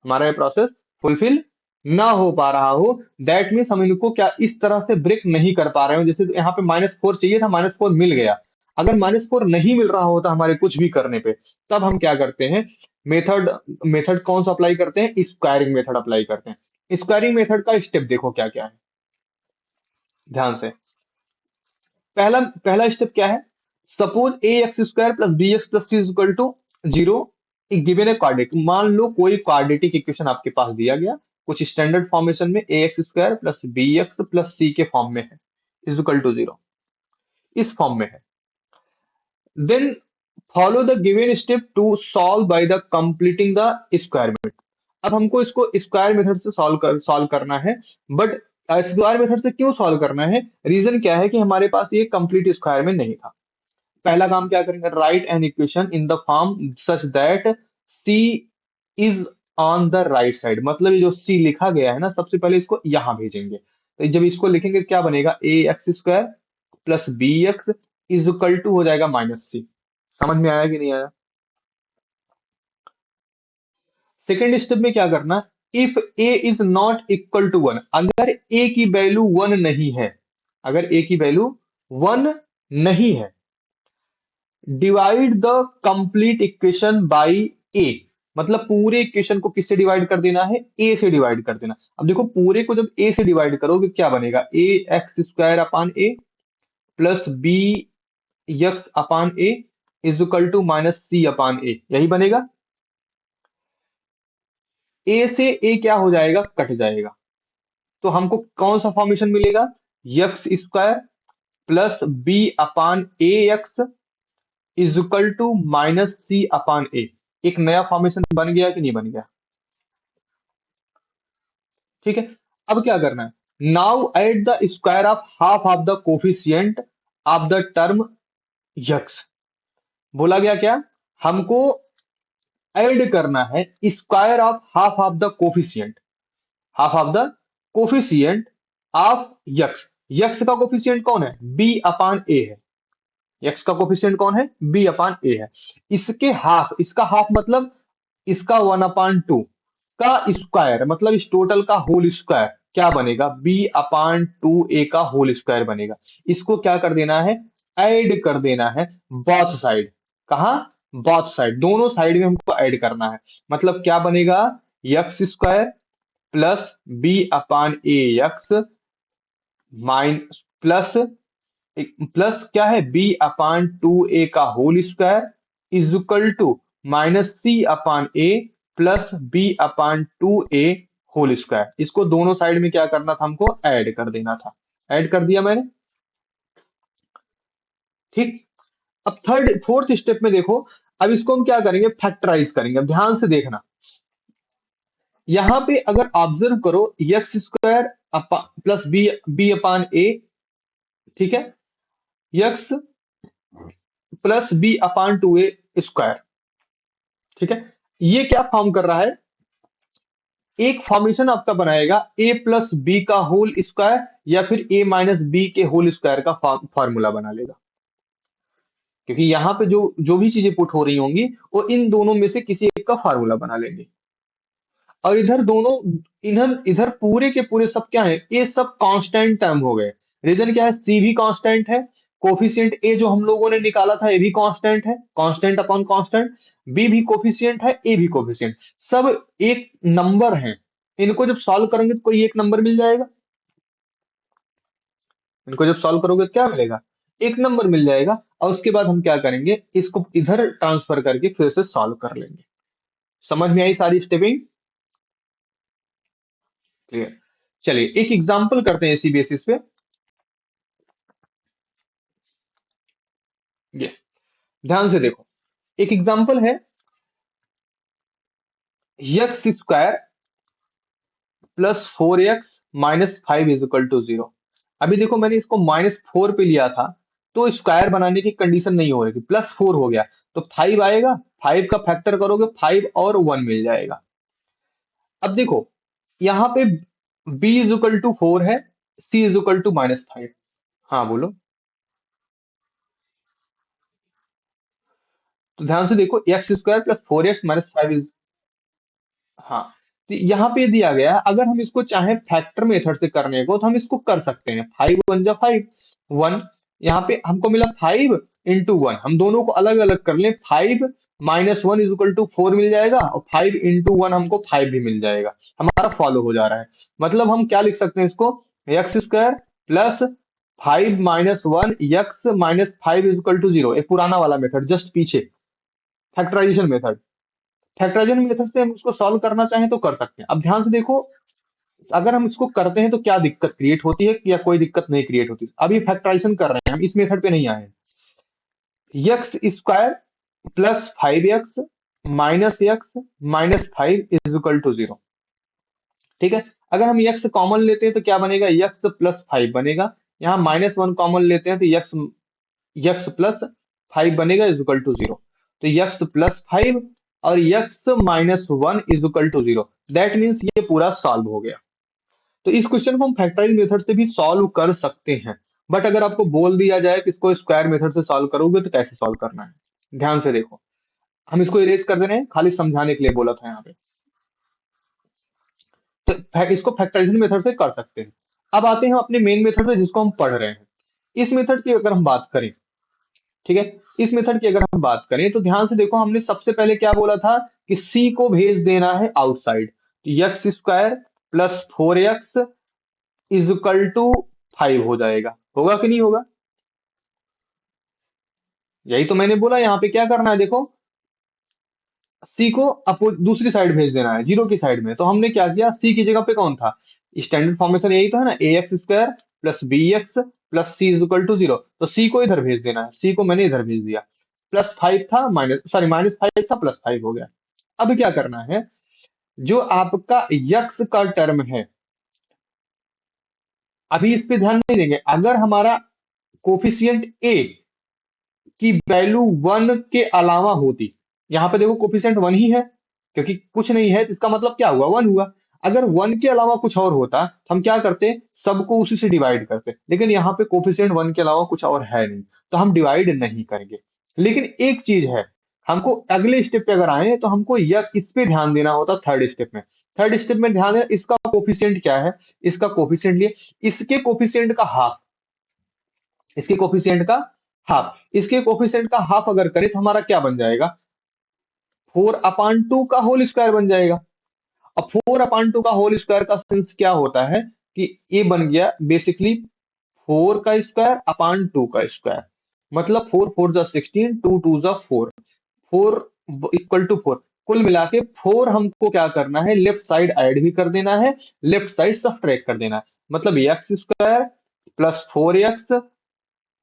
हमारा ये प्रोसेस फुलफिल ना हो पा रहा हो। दैट मीन्स हम इनको क्या इस तरह से ब्रेक नहीं कर पा रहे हो। जैसे यहाँ पे माइनस फोर चाहिए था, माइनस फोर मिल गया। अगर माइनस फोर नहीं मिल रहा होता हमारे कुछ भी करने पे, तब हम क्या करते हैं, मेथड मेथड कौन सा अप्लाई करते हैं, स्क्वायरिंग मेथड अप्लाई करते हैं। स्क्वायरिंग मेथड का स्टेप देखो क्या क्या है, ध्यान से। पहला पहला स्टेप क्या है, suppose A x square plus B x plus C equal to zero, given a quadratic. मान लो कोई क्वाड्रेटिक इक्वेशन आपके पास दिया गया, कुछ स्टैंडर्ड फॉर्मेशन में, a x square plus B x plus c के फॉर्म में है, इज इक्वल टू जीरो, इस फॉर्म में है। Then follow the given step to solve by the completing the square method. अब हमको इसको स्क्वायर मेथड से सॉल्व करना है। बट स्क्वायर मेथड से क्यों सॉल्व करना है, रीजन क्या है कि हमारे पास ये कंप्लीट स्क्वायर में नहीं था। पहला काम क्या करेंगे, write an equation in the form such that C is on the right side. मतलब ये जो सी लिखा गया है ना, सबसे पहले इसको यहां भेजेंगे। तो जब इसको लिखेंगे क्या बनेगा, a x square plus B x is equal to हो जाएगा माइनस सी। समझ में आया कि नहीं आया। सेकेंड स्टेप में क्या करना, if A is not equal to one, अगर ए की वैल्यू वन नहीं है, अगर ए की वैल्यू वन नहीं है, divide the complete equation by a, मतलब पूरे इक्वेशन को किससे डिवाइड कर देना है, ए से डिवाइड कर देना। अब देखो पूरे को जब ए से डिवाइड करोगे क्या बनेगा, a x square upon A plus b x upon a is equal to minus C upon a, यही बनेगा। ए से ए क्या हो जाएगा, कट जाएगा, तो हमको कौन सा फॉर्मेशन मिलेगा, x square plus B upon a x is equal to minus C upon a. एक नया फॉर्मेशन बन गया कि नहीं बन गया, ठीक है। अब क्या करना है, now add the square of half of the coefficient of the term x. बोला गया क्या, हमको ऐड करना है square of half of the coefficient, half of the coefficient of x. X का कोफिशियंट कौन है, बी अपान ए है, यक्स का कोफिशियंट कौन है, बी अपान ए है। इसके हाफ, इसका हाफ मतलब इसका वन अपान टू का स्क्वायर, मतलब इस टोटल का होल स्क्वायर क्या बनेगा, बी अपान टू ए का होल स्क्वायर बनेगा। इसको क्या कर देना है, ऐड कर देना है बोथ साइड, कहा, बोथ साइड, दोनों साइड में हमको ऐड करना है। मतलब क्या बनेगा, x square plus B upon A x minus plus, plus क्या है, बी अपान टू ए का whole square is equal to minus C upon A plus B upon two A whole square. इसको दोनों साइड में क्या करना था, हमको ऐड कर देना था, ऐड कर दिया मैंने, ठीक। अब थर्ड फोर्थ स्टेप में देखो, अब इसको हम क्या करेंगे, फैक्टराइज करेंगे। अब ध्यान से देखना, यहां पे अगर ऑब्जर्व करो, x square plus b b upon a, ठीक है, x plus B upon two ए स्क्वायर, ठीक है। ये क्या फॉर्म कर रहा है, एक फॉर्मेशन आपका बनाएगा ए प्लस बी का होल स्क्वायर या फिर ए माइनस बी के होल स्क्वायर का फॉर्मूला बना लेगा, क्योंकि यहाँ पे जो जो भी चीजें पुट हो रही होंगी वो इन दोनों में से किसी एक का फार्मूला बना लेंगे। और इधर दोनों, इधर इधर पूरे के पूरे सब क्या है, ये सब कांस्टेंट टर्म हो गए। रीजन क्या है, सी भी कांस्टेंट है, कोफिशिएंट ए जो हम लोगों ने निकाला था ये भी कांस्टेंट है, कांस्टेंट अपॉन कांस्टेंट, बी भी कोफिशिएंट है, ए भी कोफिशिएंट, सब एक नंबर है। इनको जब सॉल्व करेंगे तो कोई एक नंबर मिल जाएगा, इनको जब सॉल्व करोगे तो क्या मिलेगा, एक नंबर मिल जाएगा। और उसके बाद हम क्या करेंगे, इसको इधर ट्रांसफर करके फिर से सॉल्व कर लेंगे। समझ में आई सारी स्टेपिंग, क्लियर। चलिए एक एग्जांपल करते हैं इसी बेसिस पे, ये ध्यान से देखो, एक एग्जांपल है x square plus four x minus five is equal to zero. अभी देखो मैंने इसको माइनस फोर पे लिया था, तो स्क्वायर बनाने की कंडीशन नहीं हो रही थी, प्लस फोर हो गया तो फाइव आएगा, फाइव का फैक्टर करोगे फाइव और वन मिल जाएगा। अब देखो यहाँ पे b is equal to four है, c is equal to minus five. हाँ बोलो, तो ध्यान से देखो, x square plus four x minus five is, हाँ, तो यहाँ पे दिया गया है, अगर हम इसको चाहे फैक्टर मेथड से करने को तो हम इसको कर सकते हैं, फाइव वन जा फाइव, वन, यहाँ पे हमको मिला फाइव इंटू वन, हम दोनों को अलग अलग कर लें, five minus one is equal to four मिल जाएगा, और फाइव इंटू वन हमको फाइव भी मिल जाएगा, हमारा फॉलो हो जा रहा है। मतलब हम क्या लिख सकते हैं इसको, x square plus five minus one x minus five is equal to zero, एक पुराना वाला मेथड जस्ट पीछे, फैक्टराइजेशन मेथड। फैक्टराइजेशन मेथड से हम उसको सॉल्व करना चाहें तो कर सकते हैं। अब ध्यान से देखो, अगर हम इसको करते हैं तो क्या दिक्कत क्रिएट होती है या कोई दिक्कत नहीं क्रिएट होती। अभी फैक्टराइजेशन कर रहे हैं हम, इस मेथड पे नहीं आए हैं। X square plus five x minus five is equal to zero, ठीक है। अगर हम एक्स कॉमन लेते हैं तो क्या बनेगा, एक्स प्लस फाइव बनेगा, यहाँ माइनस वन कॉमन लेते हैं तो एक्स एक्स प्लस फाइव बनेगा इज इक्वल टू जीरो। तो एक्स प्लस फाइव और x minus one is equal to zero, that means ये पूरा सॉल्व हो गया। तो इस क्वेश्चन को हम फैक्टराइज मेथड से भी सॉल्व कर सकते हैं, बट अगर आपको बोल दिया जाए कि इसको स्क्वायर मेथड से सॉल्व करोगे तो कैसे सॉल्व करना है, ध्यान से देखो। हम इसको इरेज कर दे रहे हैं, खाली समझाने के लिए बोला था यहाँ पे। इसको फैक्टराइजेशन मेथड से कर सकते हैं। अब आते हैं अपने मेन मेथड पे जिसको हम पढ़ रहे हैं। इस मेथड की अगर हम बात करें, ठीक है, इस मेथड की अगर हम बात करें तो ध्यान से देखो, हमने सबसे पहले क्या बोला था कि सी को भेज देना है outside. X square plus 4x is equal to 5 हो जाएगा। होगा कि नहीं होगा? यही तो मैंने बोला, यहाँ पे क्या करना है देखो, सी को अपो दूसरी साइड भेज देना है, जीरो की साइड में। तो हमने क्या किया, सी की जगह पे कौन था, स्टैंडर्ड फॉर्मेशन यही तो है ना, a x square plus B x plus c is equal to 0। तो सी को इधर भेज देना है, सी को मैंने इधर भेज दिया। प्लस 5 था, माइनस 5 था, प्लस 5 हो गया। अब क्या करना है, जो आपका यक्स का टर्म है, अभी इस पे ध्यान नहीं देंगे। अगर हमारा कोफिशियंट ए की वैल्यू 1 के अलावा होती, यहाँ पे देखो कोफिशिएंट 1 ही है, क्योंकि कुछ नहीं है, इसका मतलब क्या हुआ, 1 हुआ। अगर 1 के अलावा कुछ और होता, हम क्या करते, सबको उसी से डिवाइड करते। लेकिन यहाँ पे कोफिशिएंट 1 के अलावा कुछ और है नहीं, तो हम डिवाइड नहीं करेंगे। लेकिन एक चीज है, हमको अगले स्टेप पे अगर आए तो हमको यह इस पे ध्यान देना होता, थर्ड स्टेप में। थर्ड स्टेप में ध्यान देना, इसका कोफिशिएंट क्या है, इसका कोफिशिएंट लिए, इसके कोफिशिएंट का हाफ, इसके कोफिशिएंट का हाफ, इसके कोफिशिएंट का हाफ अगर करें तो हमारा क्या बन जाएगा, 4/2 का होल स्क्वायर बन जाएगा। अब 4/2 का होल स्क्वायर का सेंस क्या होता है कि ये बन गया बेसिकली 4 का स्क्वायर अपॉन 2 का स्क्वायर। मतलब 4 4 जा 16, 2 2 जा 4, 4 इक्वल टू 4। कुल मिला के 4 हमको क्या करना है, लेफ्ट साइड ऐड भी कर देना है, लेफ्ट साइड सब्ट्रैक्ट कर देना है। मतलब x square plus 4x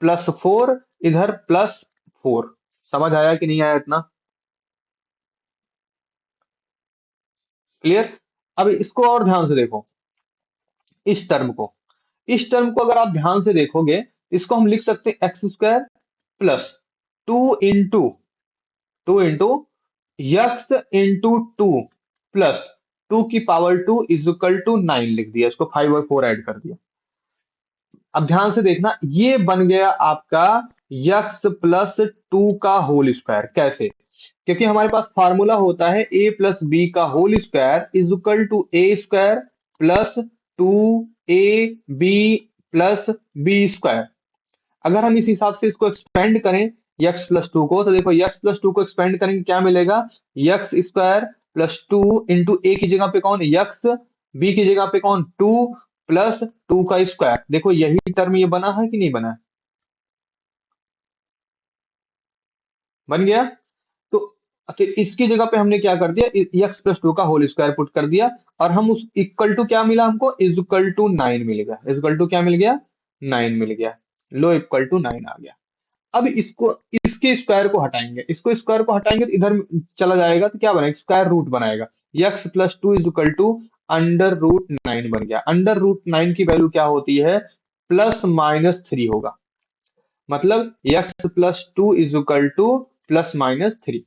plus 4 इधर प्लस 4। समझ आया कि नहीं आया इतना? क्लियर? अब इसको और ध्यान से देखो, इस टर्म को, इस टर्म को अगर आप ध्यान से देखोगे, इसको हम लिख सकते हैं x square plus 2 into x into 2 plus 2 की पावर 2 इज इक्वल टू 9 लिख दिया, इसको 5 और 4 ऐड कर दिया। अब ध्यान से देखना, ये बन गया आपका यक्स प्लस 2 का होल स्क्वायर। कैसे? क्योंकि हमारे पास फार्मूला होता है ए प्लस बी का whole square is equal to A square plus 2ab plus B square. अगर हम इस हिसाब से इसको एक्सपेंड करें यक्स प्लस 2 को, तो देखो यक्स प्लस 2 को एक्सपेंड करेंगे क्या मिलेगा, यक्स स्क्वायर प्लस 2 इंटू ए की जगह पे कौन यक्स, बी की जगह पे कौन 2 प्लस 2 का स्क्वायर। देखो यही टर्म ये बना है कि नहीं बना है, बन गया। तो फिर इसकी जगह पे हमने क्या कर दिया, एक्स प्लस 2 का होल स्क्वायर पुट कर दिया, और हम उस इक्वल टू क्या मिला हमको, इज इक्वल टू 9 मिल गया। इज इक्वल टू क्या मिल गया, 9 मिल गया। लो इक्वल टू 9 आ गया। अब इसको, इसके स्क्वायर को हटाएंगे, इसको स्क्वायर को हटाएंगे तो इधर चला जाएगा, तो क्या बनेगा, स्क्वायर रूट बनाएगा। X plus 2 is equal to under root 9 बन गया। अंडर रूट 9 की वैल्यू क्या होती है, +-3 होगा। मतलब x plus 2 is equal to +-3।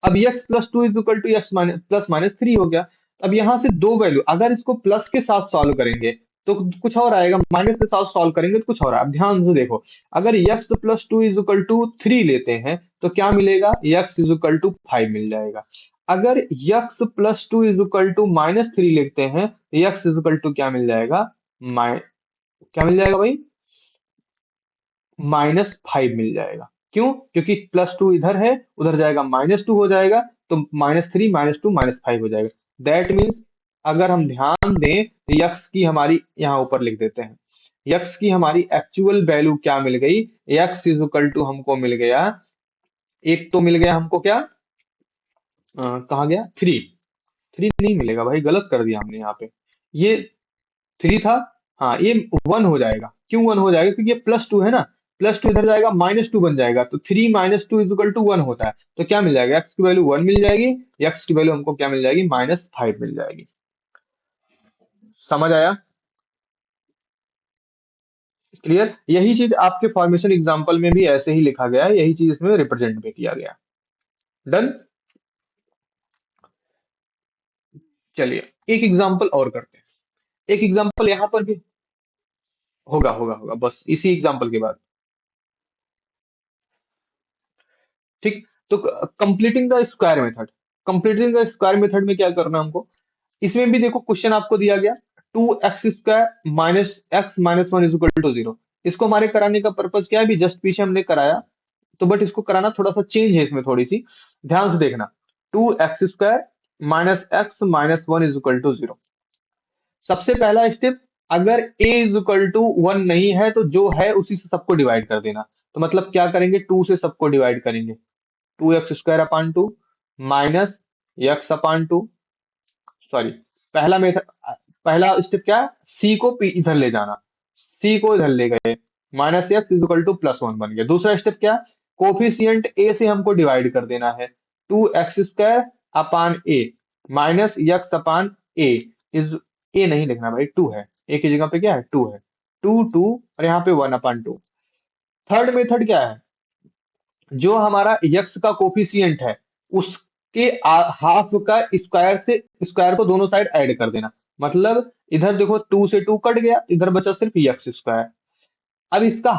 अब x plus 2 is equal to x minus +-3 हो गया। अब यहां से दो वैल्यू, अगर इसको प्लस के साथ सॉल्व करेंगे तो कुछ और आएगा, माइनस के साथ सॉल्व करेंगे तो कुछ और। अब ध्यान से देखो, अगर x plus 2 is equal to 3 लेते हैं तो क्या मिलेगा, एक्स इज इक्वल टू 5 मिल जाएगा। अगर x plus 2 is equal to -3 लेते हैं तो एक्स इज इक्वल टू क्या मिल जाएगा, माइ क्या मिल जाएगा भाई, -5 मिल जाएगा। क्यों? क्योंकि +2 इधर है, उधर जाएगा -2 हो जाएगा, तो -3 -2 -5 हो जाएगा। दैट मीन्स अगर हम ध्यान दें तो यक्स की हमारी यहाँ ऊपर लिख देते हैं, यक्स की हमारी एक्चुअल वैल्यू क्या मिल गई, एक्स इज इक्वल टू हमको मिल गया, एक तो मिल गया हमको क्या, कहाँ गया, 3। 3 नहीं मिलेगा भाई, गलत कर दिया हमने यहाँ पे, ये 3 था। हाँ, ये 1 हो जाएगा। क्यों 1 हो जाएगा, क्योंकि ये +2 है ना, +2 इधर जाएगा -2 बन जाएगा, तो 3 -2 इज इक्वल टू 1 होता है। तो क्या मिल जाएगा, एक्स की वैल्यू 1 मिल जाएगी, एक्स की वैल्यू हमको क्या मिल जाएगी, -5 मिल जाएगी। समझ आया? क्लियर? यही चीज आपके फॉर्मेशन एग्जाम्पल में भी ऐसे ही लिखा गया है, यही चीज इसमें रिप्रेजेंट भी किया गया। डन। चलिए एक एग्जाम्पल और करते हैं। एक एग्जाम्पल यहाँ पर भी होगा होगा होगा, बस इसी एग्जाम्पल के बाद। ठीक। तो completing the square method, completing the square method में क्या करना है हमको, इसमें भी देखो क्वेश्चन आपको दिया गया 2x² minus x minus one is equal to 0। इसको हमारे कराने का पर्पज क्या है, अभी जस्ट पीछे हमने कराया, तो बट इसको कराना थोड़ा सा चेंज है, इसमें थोड़ी सी ध्यान से देखना। 2x² minus x minus one is equal to 0। सबसे पहला स्टेप, अगर a इज इक्वल टू 1 नहीं है तो जो है उसी से सबको डिवाइड कर देना। तो मतलब क्या करेंगे, 2 से सबको डिवाइड करेंगे, 2x² अपान 2 माइनस एक्स अपान 2, सॉरी, पहला मेथड, पहला स्टेप क्या है, सी को पी इधर ले जाना, सी को इधर ले गए, minus x is equal two plus one बन गया। दूसरा स्टेप क्या, कोफिशियंट ए से हमको डिवाइड कर देना है, 2x² upon a minus x upon a is, a नहीं लिखना भाई, 2 है, ए की जगह पे क्या है 2 है, 2 और यहाँ पे 1/2। थर्ड मेथड क्या है, जो हमारा यक्स का कोफिशियंट है उसके हाफ का स्क्वायर से स्क्वायर को दोनों साइड ऐड कर देना। मतलब इधर देखो 2 से 2 कट गया, इधर बचा सिर्फ यक्स स्क्वायर। अब इसका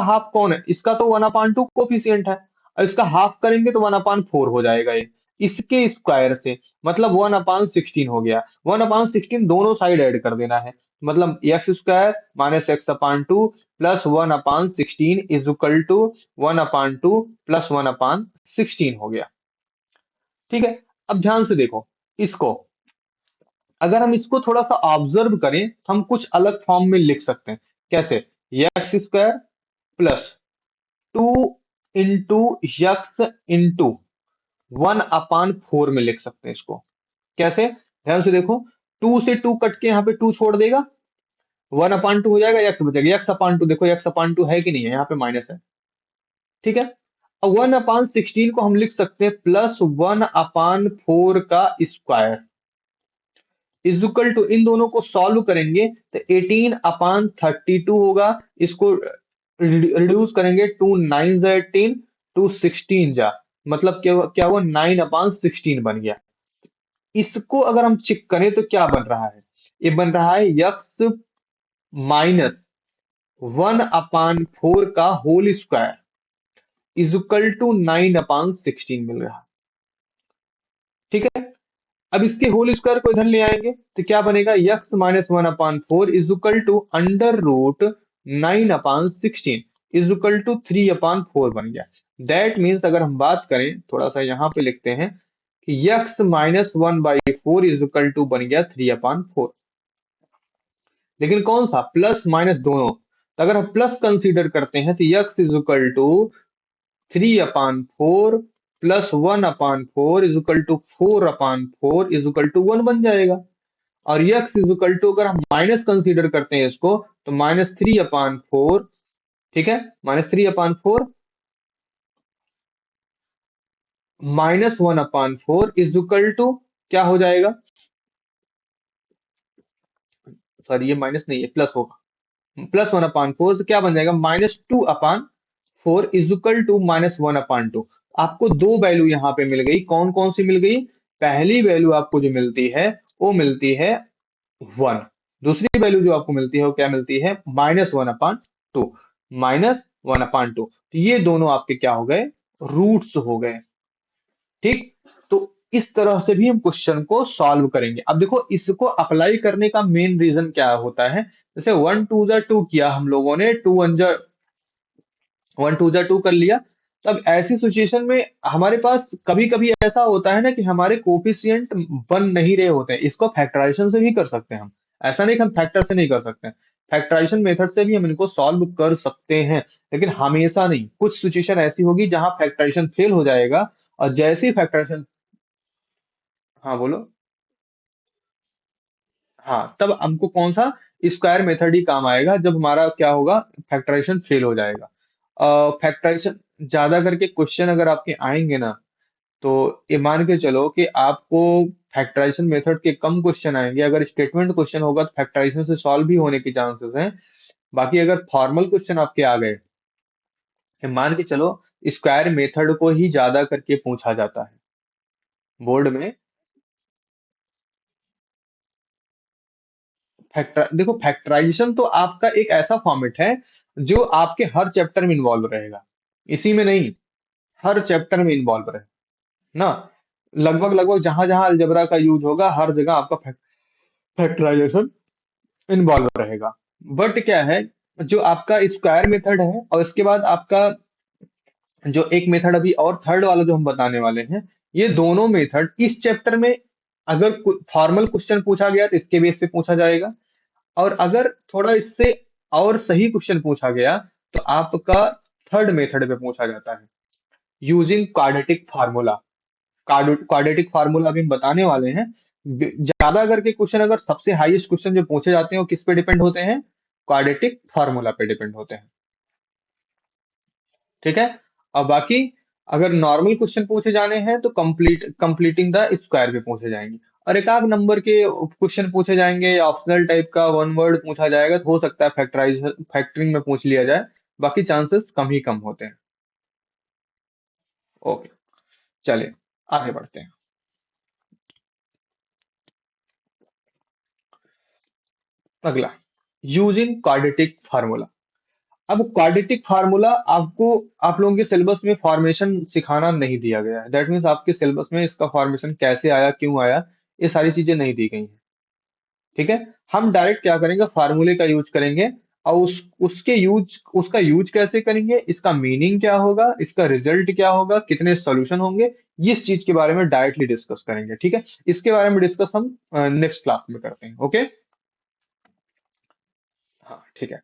हाफ कौन है, इसका तो 1/2 कोफिशियंट है, और इसका हाफ करेंगे तो 1/4 हो जाएगा ये, इसके स्क्वायर से, मतलब 1/16 हो गया। 1/16 दोनों साइड ऐड कर देना है, मतलब x² minus x/2 plus 1/16 is equal to 1/2 plus 1/16 हो गया। ठीक है, अब ध्यान से देखो इसको, अगर हम इसको थोड़ा सा ऑब्जर्व करें तो हम कुछ अलग फॉर्म में लिख सकते हैं। कैसे, x² plus 2 into x into 1/4 में लिख सकते हैं इसको। कैसे, ध्यान से देखो, 2 से 2 कट के यहाँ पे 2 छोड़ देगा, 1/2 हो जाएगा, यक्स बचेगा, x/2 देखो, x/2 है कि नहीं है, यहाँ पे माइनस है। ठीक है, अब 1/16 को हम लिख सकते हैं प्लस 1/4 का स्क्वायर इज इक्वल टू, इन दोनों को सॉल्व करेंगे तो 18/32 होगा। इसको रिड्यूस करेंगे, 2 9 जा 18, 2 16 जा, मतलब क्या हुआ 9/16 बन गया। इसको अगर हम चेक करें तो क्या बन रहा है, ये बन रहा है यक्स माइनस 1/4 का whole square is equal to 9/16 मिल रहा है। ठीक है, अब इसके होल स्क्वायर को इधर ले आएंगे तो क्या बनेगा, x minus 1/4 is equal to under root 9/16 is equal to 3/4 बन गया। दैट मीन्स अगर हम बात करें, थोड़ा सा यहाँ पे लिखते हैं कि x minus 1/4 is equal to बन गया 3/4, लेकिन कौन सा, प्लस माइनस दोनों। तो अगर हम प्लस कंसीडर करते हैं तो x is equal to 3/4 plus 1/4 is equal to 4/4 is equal to 1 बन जाएगा। और यक्स इज इक्वल टू अगर हम माइनस कंसीडर करते हैं इसको, तो -3/4, ठीक है, -3/4 -1/4 इज इक्वल टू क्या हो जाएगा, सॉरी ये माइनस नहीं है प्लस होगा, +1/4 तो क्या बन जाएगा, -2/4 इज इक्वल टू -1/2। आपको दो वैल्यू यहाँ पे मिल गई, कौन कौन सी मिल गई, पहली वैल्यू आपको जो मिलती है वो मिलती है 1, दूसरी वैल्यू जो आपको मिलती है वो क्या मिलती है, -1/2, -1/2। तो ये दोनों आपके क्या हो गए, रूट्स हो गए। ठीक, तो इस तरह से भी हम क्वेश्चन को सॉल्व करेंगे। अब देखो इसको अप्लाई करने का मेन रीजन क्या होता है, जैसे 1 2 जा 2 किया हम लोगों ने, 2 1 जा 1 2 जा 2 कर लिया। तब ऐसी सिचुएशन में हमारे पास कभी कभी ऐसा होता है ना कि हमारे कोफिशिएंट बन नहीं रहे होते हैं, इसको फैक्टराइजेशन से भी कर सकते हैं हम, ऐसा नहीं कि हम फैक्टर से नहीं कर सकते हैं, फैक्टराइजेशन मेथड से भी हम इनको सॉल्व कर सकते हैं। लेकिन हमेशा नहीं, कुछ सिचुएशन ऐसी होगी जहां फैक्टराइजेशन फेल हो जाएगा, और जैसे ही फैक्टराइजेशन, हाँ बोलो, हाँ तब हमको कौन सा स्क्वायर मेथड ही काम आएगा, जब हमारा क्या होगा, फैक्टराइजेशन फेल हो जाएगा। फैक्टराइजेशन ज्यादा करके क्वेश्चन अगर आपके आएंगे ना, तो ये मान के चलो कि आपको फैक्टराइजेशन मेथड के कम क्वेश्चन आएंगे, अगर स्टेटमेंट क्वेश्चन होगा तो फैक्टराइजेशन से सॉल्व भी होने के चांसेस हैं। बाकी अगर फॉर्मल क्वेश्चन आपके आ गए, ये मान के चलो स्क्वायर मेथड को ही ज्यादा करके पूछा जाता है बोर्ड में। देखो फैक्टराइजेशन तो आपका एक ऐसा फॉर्मेट है जो आपके हर चैप्टर में इन्वॉल्व रहेगा, इसी में नहीं, हर चैप्टर में इन्वॉल्व रहे ना। लगभग लगभग जहां जहां अलजेब्रा का यूज होगा हर जगह आपका फैक्टराइजेशन इन्वॉल्व रहेगा। बट क्या है, जो आपका स्क्वायर मेथड है और इसके बाद आपका जो एक मेथड अभी और थर्ड वाला जो हम बताने वाले हैं, ये दोनों मेथड इस चैप्टर में अगर फॉर्मल क्वेश्चन पूछा गया तो इसके बेस पे पूछा जाएगा, और अगर थोड़ा इससे और सही क्वेश्चन पूछा गया तो आपका थर्ड मेथड पे पूछा जाता है, using quadratic formula. Quadratic formula अभी हम बताने वाले हैं। ज्यादा करके क्वेश्चन, अगर सबसे हाईएस्ट क्वेश्चन जो पूछे जाते हैं वो किस पे डिपेंड होते हैं, क्वाड्रेटिक फार्मूला पे डिपेंड होते हैं। ठीक है। और बाकी अगर नॉर्मल क्वेश्चन पूछे जाने हैं तो कंप्लीटिंग द स्क्वायर पे पूछे जाएंगे, और एक आध नंबर के क्वेश्चन पूछे जाएंगे या ऑप्शनल टाइप का वन वर्ड पूछा जाएगा तो हो सकता है फैक्टरिंग में पूछ लिया जाए। बाकी चांसेस कम ही कम होते हैं। ओके, चलिए आगे बढ़ते हैं। अगला, यूजिंग क्वाड्रेटिक फार्मूला। अब क्वाड्रेटिक फार्मूला आपको, आप लोगों के सिलेबस में फॉर्मेशन सिखाना नहीं दिया गया है। दैट मीन्स आपके सिलेबस में इसका फॉर्मेशन कैसे आया, क्यों आया, ये सारी चीजें नहीं दी गई हैं। ठीक है। हम डायरेक्ट क्या करेंगे, फार्मूले का यूज करेंगे, और उसका यूज कैसे करेंगे, इसका मीनिंग क्या होगा, इसका रिजल्ट क्या होगा, कितने सॉल्यूशन होंगे, इस चीज के बारे में डायरेक्टली डिस्कस करेंगे। ठीक है। इसके बारे में डिस्कस हम नेक्स्ट क्लास में करते हैं। ओके। हाँ ठीक है।